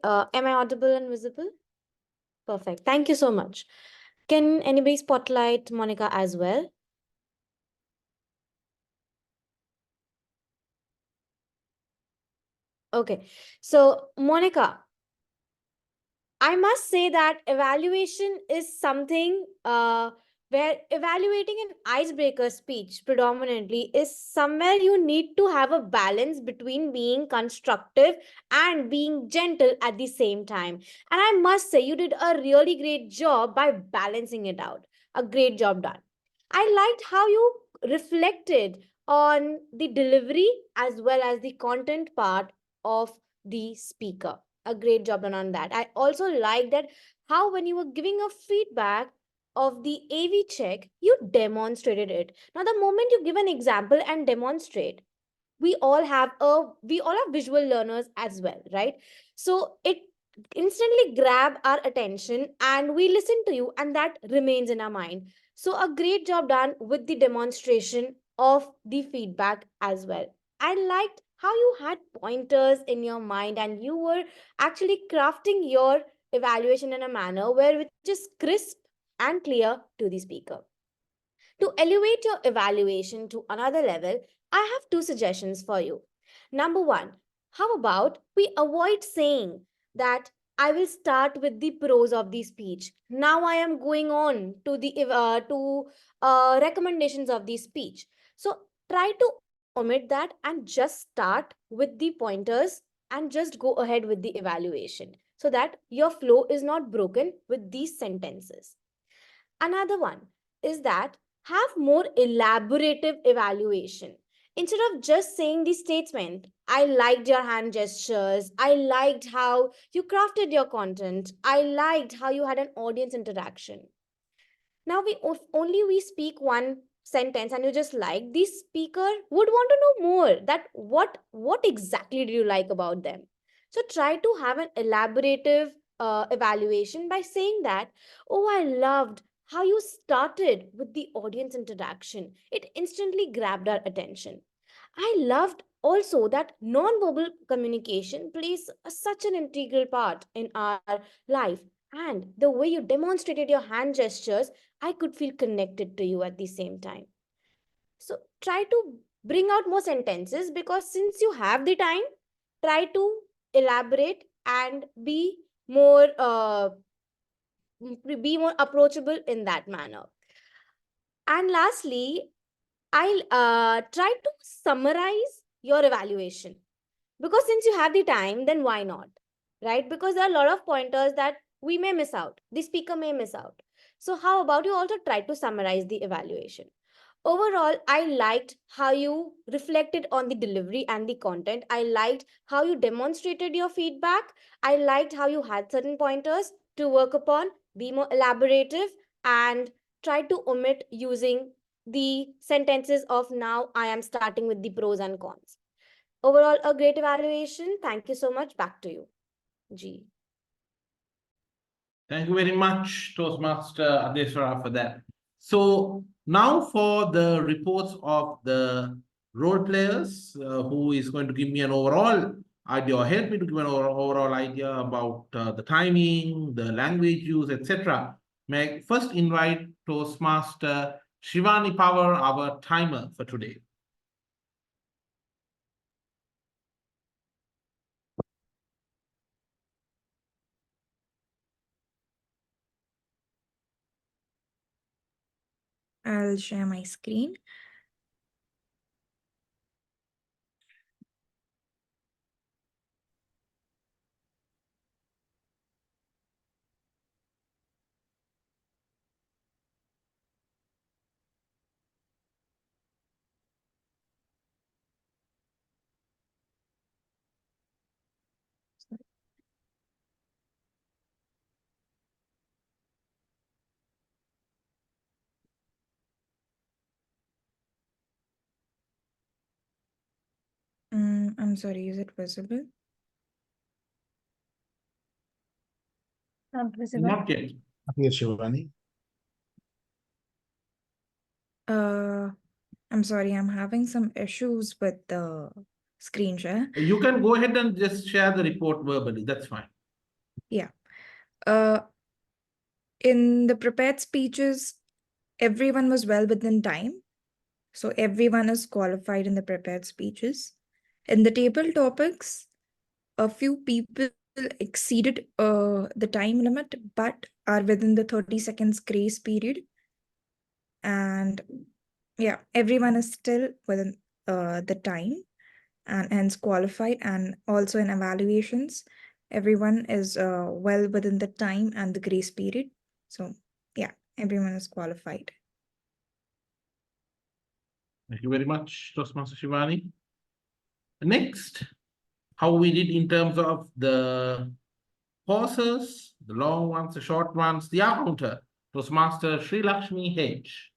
Am I audible and visible? Perfect. Thank you so much. Can anybody spotlight Monica as well? Okay. So, Monica, I must say that evaluation is something where evaluating an icebreaker speech predominantly is somewhere you need to have a balance between being constructive and being gentle at the same time. And I must say, you did a really great job by balancing it out. A great job done. I liked how you reflected on the delivery as well as the content part of the speaker. A great job done on that. I also like that how when you were giving a feedback of the AV check, you demonstrated it. Now, the moment you give an example and demonstrate, we all are visual learners as well, right? So it instantly grab our attention and we listen to you and that remains in our mind. So a great job done with the demonstration of the feedback as well. I liked how you had pointers in your mind and you were actually crafting your evaluation in a manner where which is crisp and clear to the speaker. To elevate your evaluation to another level, I have two suggestions for you. Number one, how about we avoid saying that I will start with the pros of the speech. Now I am going on to the recommendations of the speech. So try to omit that and just start with the pointers and just go ahead with the evaluation so that your flow is not broken with these sentences. Another one is that have more elaborative evaluation. Instead of just saying the statement, I liked your hand gestures, I liked how you crafted your content, I liked how you had an audience interaction. Now if only we speak one sentence and you just like, the speaker would want to know more that what exactly do you like about them. So try to have an elaborative evaluation by saying that, oh, I loved how you started with the audience interaction. It instantly grabbed our attention. I loved also that non-verbal communication plays such an integral part in our life. And the way you demonstrated your hand gestures, I could feel connected to you at the same time. So try to bring out more sentences because since you have the time, try to elaborate and be more approachable in that manner. And lastly, I'll try to summarize your evaluation because since you have the time, then why not, right? Because there are a lot of pointers that we may miss out, the speaker may miss out. So how about you also try to summarize the evaluation? Overall, I liked how you reflected on the delivery and the content. I liked how you demonstrated your feedback. I liked how you had certain pointers to work upon, be more elaborative, and try to omit using the sentences of now I am starting with the pros and cons. Overall, a great evaluation. Thank you so much. Back to you, G. Thank you very much, Toastmaster Adesara, for that. So now for the reports of the role players, who is going to give me an overall idea or help me to give an overall idea about the timing, the language use, etc. May I first invite Toastmaster Shivani Pawar, our timer for today. I'll share my screen. I'm sorry, is it visible? Not visible. Not yet. Yes, Shivani. I'm sorry, I'm having some issues with the screen share. You can go ahead and just share the report verbally. That's fine. Yeah. In the prepared speeches, everyone was well within time. So everyone is qualified in the prepared speeches. In the table topics, a few people exceeded the time limit, but are within the 30 seconds grace period. And yeah, everyone is still within the time and hence qualified. And also in evaluations, everyone is well within the time and the grace period. So yeah, everyone is qualified. Thank you very much, Toastmaster Shivani. Next, how we did in terms of the pauses, the long ones, the short ones, the counter. Toastmaster Shrilakshmi H.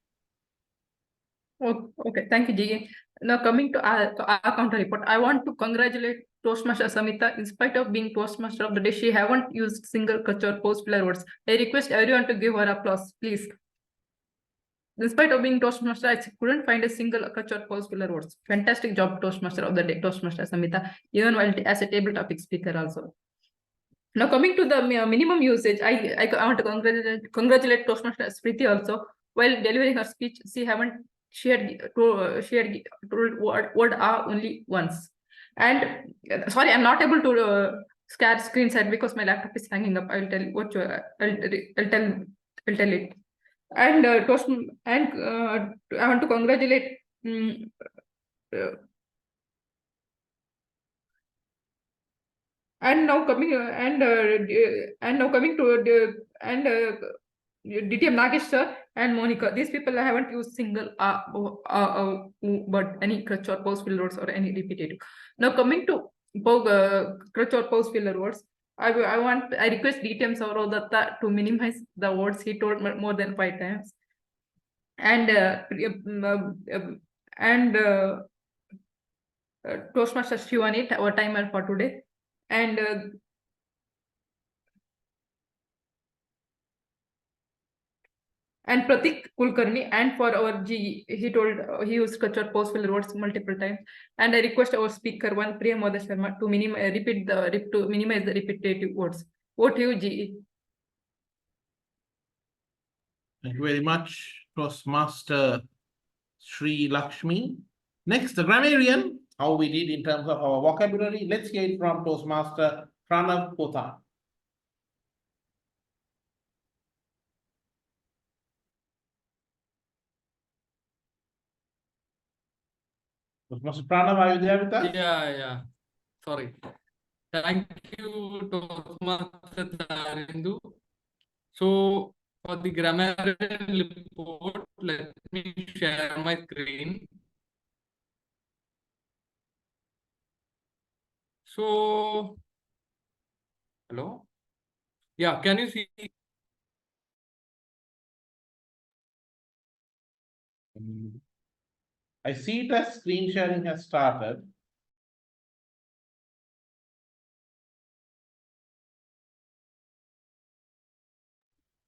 Okay, thank you, G. Now coming to our counter report, I want to congratulate Toastmaster Samita. In spite of being Toastmaster of the day, she haven't used single crutch or post filler words. I request everyone to give her applause, please. In spite of being Toastmaster, I couldn't find a single crutch or post filler words. Fantastic job, Toastmaster of the day, Toastmaster Samita, even while as a table topic speaker also. Now coming to the minimum usage, I want to congratulate Toastmaster Smruti also. While delivering her speech, she had told word only once. And sorry, I'm not able to share screen share because my laptop is hanging up. I'll tell you what I'll tell it. And I want to congratulate. And now coming to DTM Nagesh sir and Monica. These people haven't used single but any crutch or pause filler words or any repetitive. Now coming to crutch or pause filler words, I request DTM Sourav Dutta to minimize the words he told more than 5 times. And Toastmaster Shivani, our timer for today. And Prateek Kulkarni, and for our G, he told he used crutch or pause filler words multiple times. And I request our speaker one, Priyamvada Sharma, to minimize the repetitive words. What do you, G? Thank you very much, Toastmaster Shrilakshmi. Next, the Grammarian, how we did in terms of our vocabulary. Let's hear it from Toastmaster Pranav Pothan. Toastmaster Pranav, are you there with us? Yeah. Sorry. Thank you, Toastmaster Tharindu. So, for the grammarian report, let me share my screen. So, hello? Yeah, can you see? I see the screen sharing has started.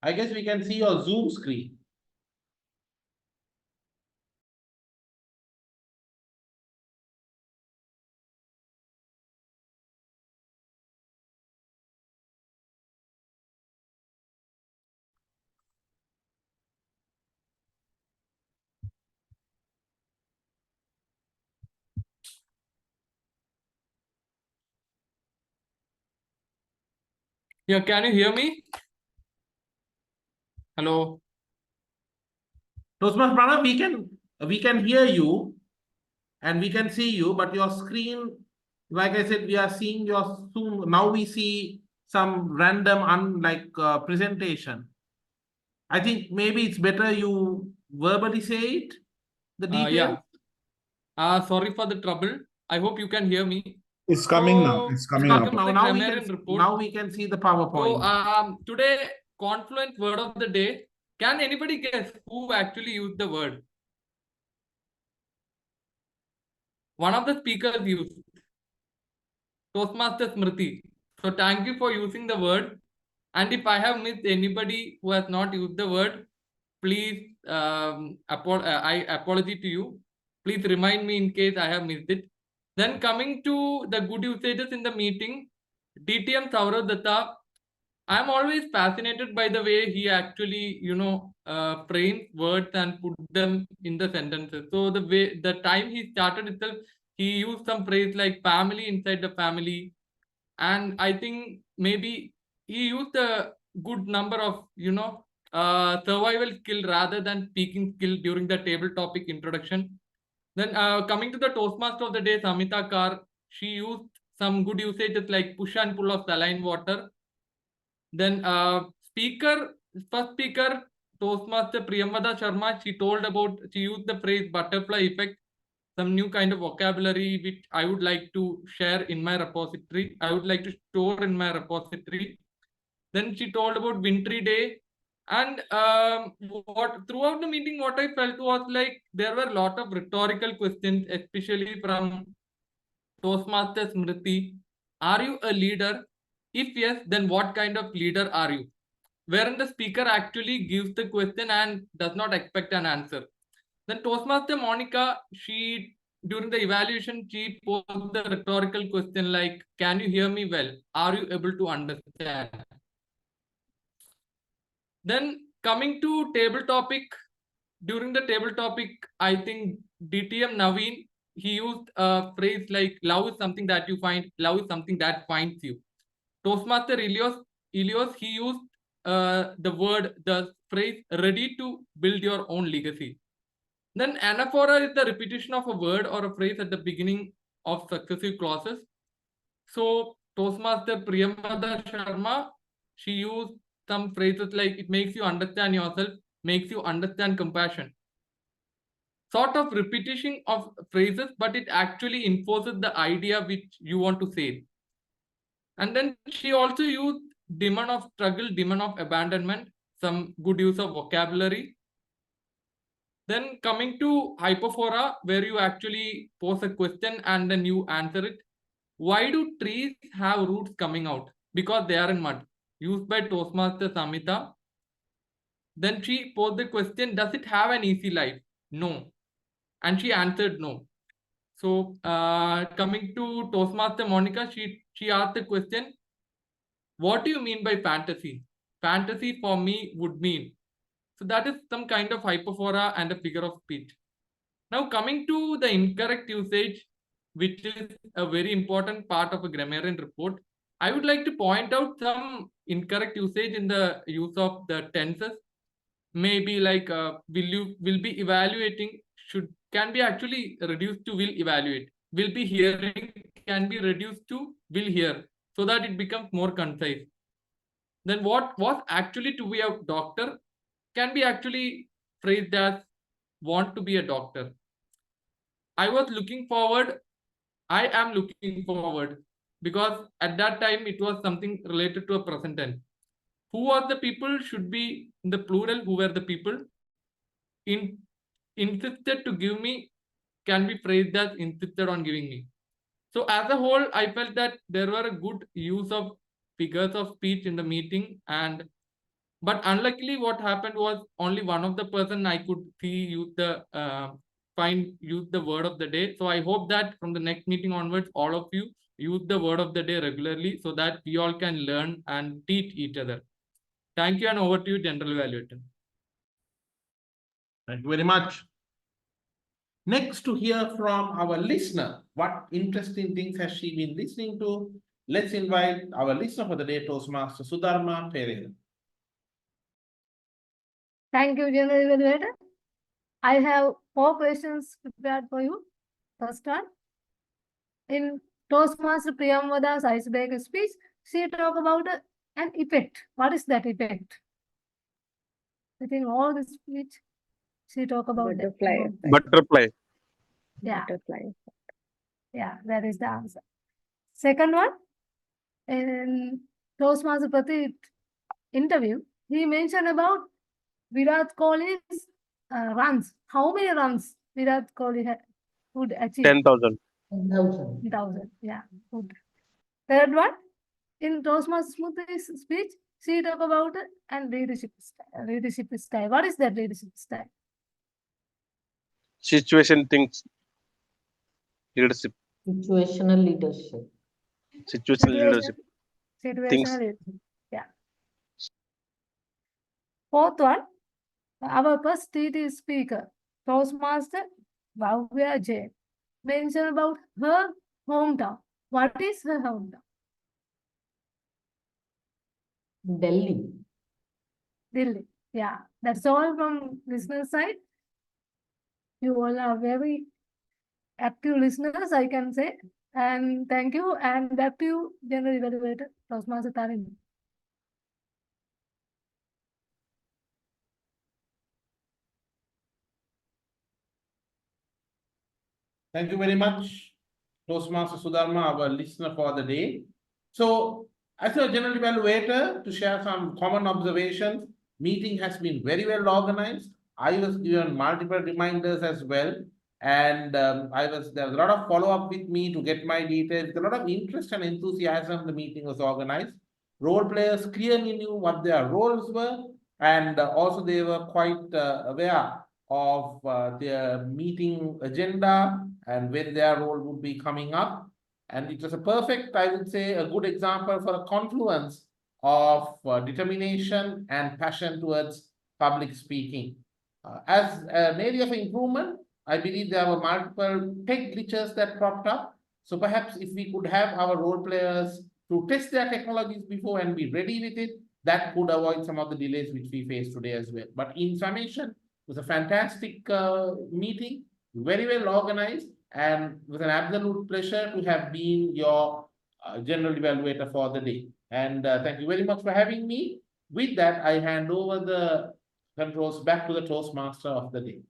I guess we can see your Zoom screen. Yeah, can you hear me? Hello? Toastmaster Pranav, we can hear you and we can see you, but your screen, like I said, we are seeing your Zoom. Now we see some random presentation. I think maybe it's better you verbally say it, the details. Sorry for the trouble. I hope you can hear me. It's coming now. It's coming now. Welcome to the Grammarian report. Now we can see the PowerPoint. So today, confluent word of the day. Can anybody guess who actually used the word? One of the speakers used. Toastmasters Smruti. So thank you for using the word. And if I have missed anybody who has not used the word, please, I apologize to you. Please remind me in case I have missed it. Then coming to the good usages in the meeting, DTM Sourav Dutta, I'm always fascinated by the way he actually, frames words and put them in the sentences. So the time he started itself, he used some phrase like family inside the family. And I think maybe he used a good number of, survival skill rather than speaking skill during the table topic introduction. Then coming to the Toastmaster of the day, Samita Kar, she used some good usages like push and pull of saline water. Then first speaker, Toastmaster Priyamvada Sharma, she used the phrase butterfly effect, some new kind of vocabulary which I would like to share in my repository. I would like to store in my repository. Then she told about wintry day. And throughout the meeting, what I felt was like there were a lot of rhetorical questions, especially from Toastmasters Smruti. Are you a leader? If yes, then what kind of leader are you? Wherein the speaker actually gives the question and does not expect an answer. Then Toastmaster Monica, during the evaluation, she posed the rhetorical question like, can you hear me well? Are you able to understand? Then coming to table topic, during the table topic, I think DTM Naveen, he used a phrase like, love is something that you find, love is something that finds you. Toastmaster Eleos, he used the phrase, ready to build your own legacy. Then anaphora is the repetition of a word or a phrase at the beginning of successive clauses. So Toastmaster Priyamvada Sharma, she used some phrases like it makes you understand yourself, makes you understand compassion. Sort of repetition of phrases, but it actually enforces the idea which you want to say. And then she also used demon of struggle, demon of abandonment, some good use of vocabulary. Then coming to hypophora, where you actually pose a question and then you answer it. Why do trees have roots coming out? Because they are in mud. Used by Toastmaster Samita. Then she posed the question, does it have an easy life? No. And she answered no. So coming to Toastmaster Monica, she asked the question, what do you mean by fantasy? Fantasy for me would mean. So that is some kind of hypophora and a figure of speech. Now coming to the incorrect usage, which is a very important part of a grammarian report, I would like to point out some incorrect usage in the use of the tenses. Maybe like will be evaluating can be actually reduced to will evaluate. Will be hearing can be reduced to will hear, so that it becomes more concise. Then what was actually to be a doctor can be actually phrased as want to be a doctor. I am looking forward, because at that time it was something related to a present tense. Who are the people should be in the plural, who were the people. Insisted to give me can be phrased as insisted on giving me. So as a whole, I felt that there were a good use of figures of speech in the meeting, but unluckily what happened was only one of the person I could see use the word of the day. So I hope that from the next meeting onwards, all of you use the word of the day regularly so that we all can learn and teach each other. Thank you, and over to you, General Evaluator. Thank you very much. Next, to hear from our listener, what interesting things has she been listening to? Let's invite our listener for the day, Toastmaster Sudharma Perera. Thank you, General Evaluator. I have 4 questions prepared for you. First one, in Toastmaster Priyamvada's icebreaker speech, she talked about an effect. What is that effect? Within all the speech, she talked about that. Butterfly effect. Butterfly. Yeah, Butterfly. yeah, that is the answer. Second one, in Toastmaster Prateek interview, he mentioned about Virat Kohli's runs. How many runs Virat Kohli would achieve? 10,000. 10,000. Yeah, good. Third one, in Toastmaster Smruti's speech, she talked about and leadership style. Leadership style. What is that leadership style? Situation things. Leadership. Situational leadership. Situational leadership. Situational Things. leadership. Yeah. Fourth one, our first TT speaker, Toastmaster Bhavya Jain, mentioned about her hometown. What is her hometown? Delhi. Delhi. Yeah, that's all from listener side. You all are very active listeners, I can say. And thank you. And back to you, General Evaluator, Toastmaster Tharindu. Thank you very much, Toastmaster Sudharma, our listener for the day. So, as a general evaluator, to share some common observations, meeting has been very well organized. I was given multiple reminders as well. And there was a lot of follow-up with me to get my details. A lot of interest and enthusiasm the meeting was organized. Role players clearly knew what their roles were, and also they were quite aware of their meeting agenda and when their role would be coming up. And it was a perfect, I would say, a good example for a confluence of determination and passion towards public speaking. As an area of improvement, I believe there were multiple tech glitches that cropped up. So perhaps if we could have our role players to test their technologies before and be ready with it, that could avoid some of the delays which we face today as well. But in summation, it was a fantastic meeting, very well organized, and it was an absolute pleasure to have been your general evaluator for the day. And thank you very much for having me. With that, I hand over the controls back to the Toastmaster of the day.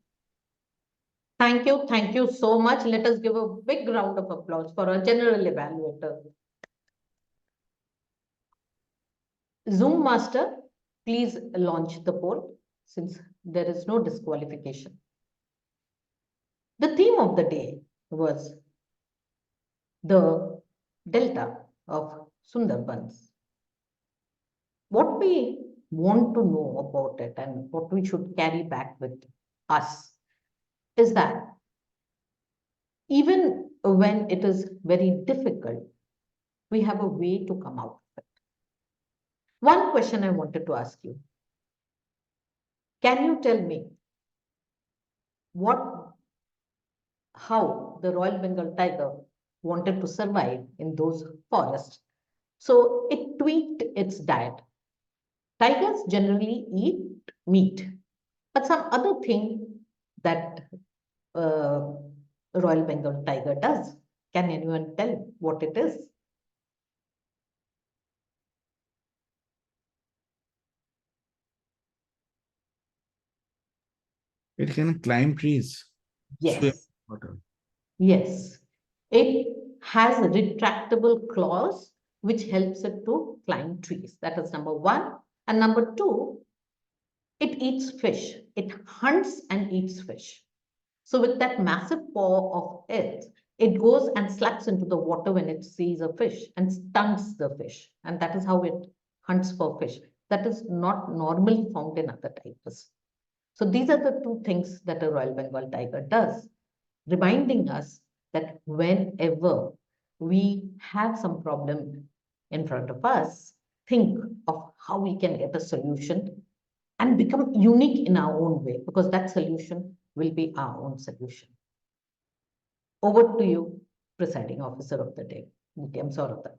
Thank you so much. Let us give a big round of applause for our general evaluator. Zoom Master, please launch the poll since there is no disqualification. The theme of the day was the Delta of Sundarbans. What we want to know about it and what we should carry back with us is that even when it is very difficult, we have a way to come out of it. One question I wanted to ask you. Can you tell me how the Royal Bengal tiger wanted to survive in those forests? So it tweaked its diet. Tigers generally eat meat, but some other thing that Royal Bengal tiger does. Can anyone tell what it is? It can climb trees. Yes. Yes. It has retractable claws, which helps it to climb trees. That is number one. And number two, it eats fish. It hunts and eats fish. So with that massive paw of it, it goes and slaps into the water when it sees a fish and stunts the fish. And that is how it hunts for fish. That is not normally found in other tigers. So these are the two things that a Royal Bengal tiger does, reminding us that whenever we have some problem in front of us, think of how we can get a solution and become unique in our own way, because that solution will be our own solution. Over to you, presiding officer of the day, Sourav Dutta.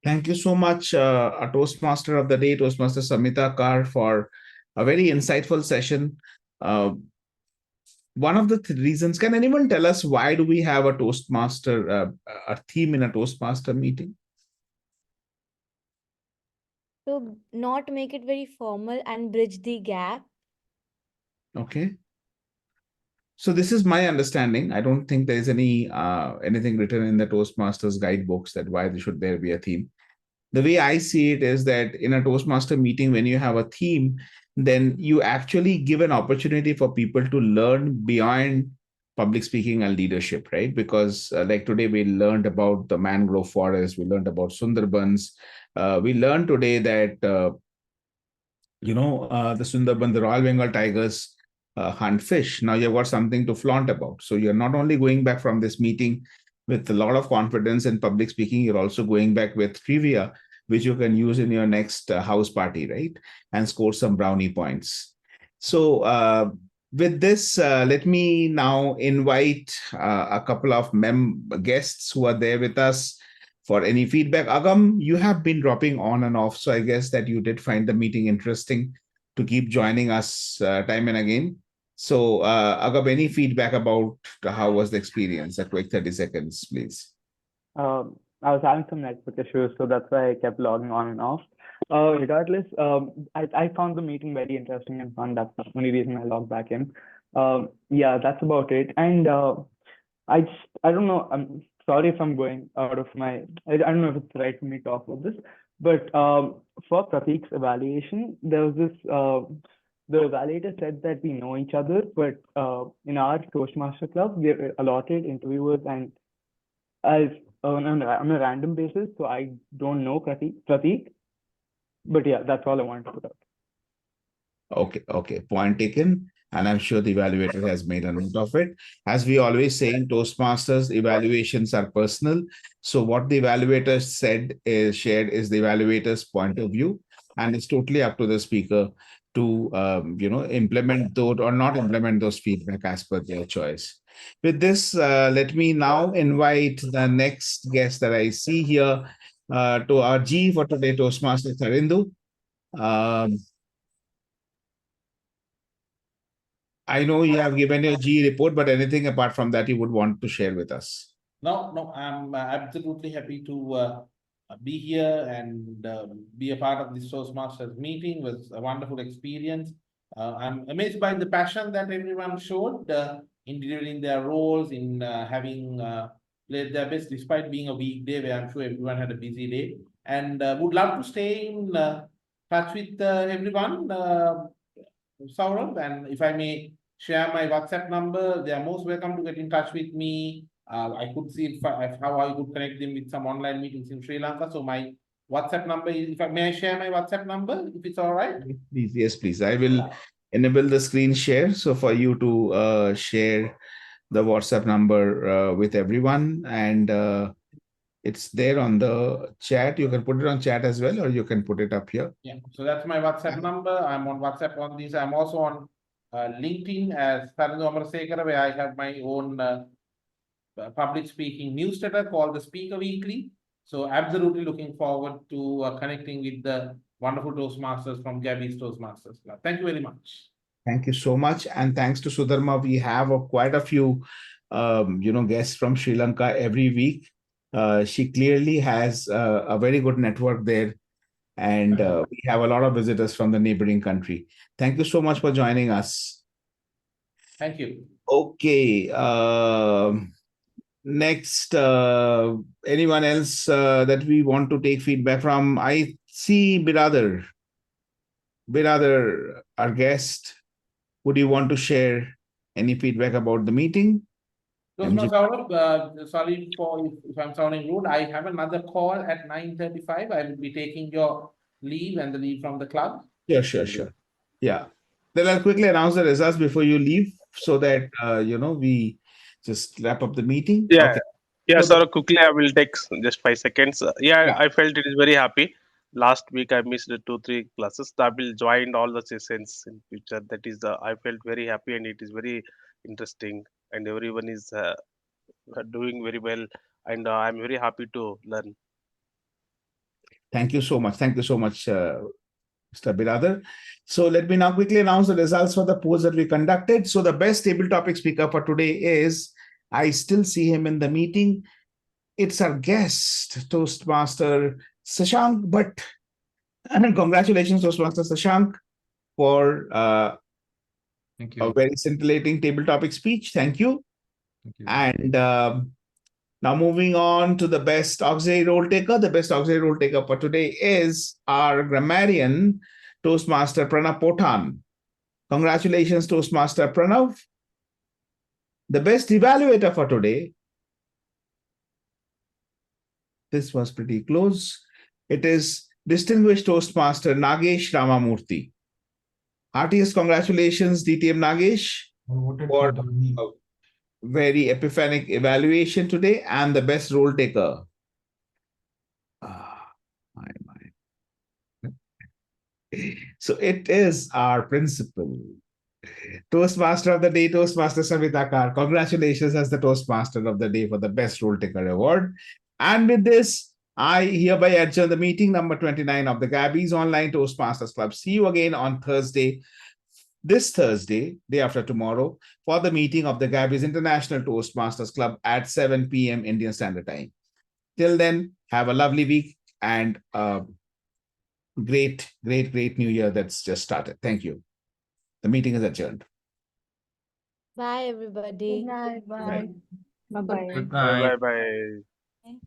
Thank you so much, our Toastmaster of the day, Toastmaster Samita Kar, for a very insightful session. One of the reasons, can anyone tell us why do we have a Toastmaster, a theme in a Toastmaster meeting? To not make it very formal and bridge the gap. Okay. So this is my understanding. I don't think there is anything written in the Toastmasters guidebooks that why should there be a theme. The way I see it is that in a Toastmaster meeting, when you have a theme, then you actually give an opportunity for people to learn beyond public speaking and leadership, right? Because like today, we learned about the mangrove forest, we learned about Sundarbans. We learned today that, the Sundarbans, the Royal Bengal tigers hunt fish. Now you've got something to flaunt about. So you're not only going back from this meeting with a lot of confidence in public speaking, you're also going back with trivia, which you can use in your next house party, right? And score some brownie points. So with this, let me now invite a couple of guests who are there with us for any feedback. Agam, you have been dropping on and off, so I guess that you did find the meeting interesting to keep joining us time and again. So, Agam, any feedback about how was the experience? A quick 30 seconds, please. I was having some network issues, so that's why I kept logging on and off. Regardless, I found the meeting very interesting and fun. That's the only reason I logged back in. Yeah, that's about it. And I don't know. I'm sorry if I'm going out of my. I don't know if it's right for me to talk about this, but for Prateek's evaluation, there was this. The evaluator said that we know each other, but in our Toastmaster club, we're allotted interviewers and as on a random basis, so I don't know Prateek. But yeah, that's all I wanted to put out. Okay. Point taken. And I'm sure the evaluator has made a note of it. As we always say in Toastmasters, evaluations are personal. So what the evaluator shared is the evaluator's point of view, and it's totally up to the speaker to implement those or not implement those feedback as per their choice. With this, let me now invite the next guest that I see here to our G for today, Toastmaster Tharindu. I know you have given your G report, but anything apart from that you would want to share with us? No, I'm absolutely happy to be here and be a part of this Toastmasters meeting. It was a wonderful experience. I'm amazed by the passion that everyone showed in delivering their roles, in having played their best, despite being a weekday where I'm sure everyone had a busy day. And would love to stay in touch with everyone, Sourav, and if I may share my WhatsApp number, they are most welcome to get in touch with me. I could see how I could connect them with some online meetings in Sri Lanka. So my WhatsApp number is, may I share my WhatsApp number if it's all right? Please, yes, please. I will enable the screen share. So for you to share the WhatsApp number with everyone, and it's there on the chat. You can put it on chat as well, or you can put it up here. Yeah, so that's my WhatsApp number. I'm on WhatsApp on this. I'm also on LinkedIn as Tharindu Ameresekere, where I have my own public speaking newsletter called the Speaker Weekly. So absolutely looking forward to connecting with the wonderful Toastmasters from Gabbys Toastmasters Club. Thank you very much. Thank you so much. And thanks to Sudharma, we have quite a few guests from Sri Lanka every week. She clearly has a very good network there. And we have a lot of visitors from the neighboring country. Thank you so much for joining us. Thank you. Okay. Next, anyone else that we want to take feedback from? I see Biradar, our guest. Would you want to share any feedback about the meeting? Saurabh, sorry for if I'm sounding rude. I have another call at 9:35. I will be taking your leave and the leave from the club. Sure. Yeah. Then I'll quickly announce the results before you leave so that, we just wrap up the meeting. Yeah. Okay. Yeah, So so quickly I will take just 5 seconds. I felt it is very happy. Last week I missed 2-3 classes. I will join all the sessions in future. That is I felt very happy and it is very interesting and everyone is doing very well and I'm very happy to learn. Thank you so much. Mr. Biradar. So let me now quickly announce the results for the polls that we conducted. So the best table topic speaker for today is, I still see him in the meeting. It's our guest, Toastmaster Sashank. But congratulations, Toastmaster Sashank, for Thank a you. very scintillating table topic speech. Thank you. Thank you. And now moving on to the best auxiliary role taker. The best auxiliary role taker for today is our grammarian, Toastmaster Pranav Pothan. Congratulations, Toastmaster Pranav. The best evaluator for today, this was pretty close. It is distinguished Toastmaster Nagesh Ramamurthy. Heartiest congratulations, DTM Nagesh, for a very epiphanic evaluation today, and the best role taker. So it is our principal, Toastmaster of the Day, Toastmaster Samita Kar. Congratulations as the Toastmaster of the Day for the Best Role Taker Award. And with this, I hereby adjourn the meeting number 29 of the Gabbys Online Toastmasters Club. See you again on Thursday, this Thursday, day after tomorrow, for the meeting of the Gabbys International Toastmasters Club at 7 p.m. Indian Standard Time. Till then, have a lovely week and great new year that's just started. Thank you. The meeting is adjourned. Bye, everybody. Good night. Bye. Bye-bye. Good night. Bye bye.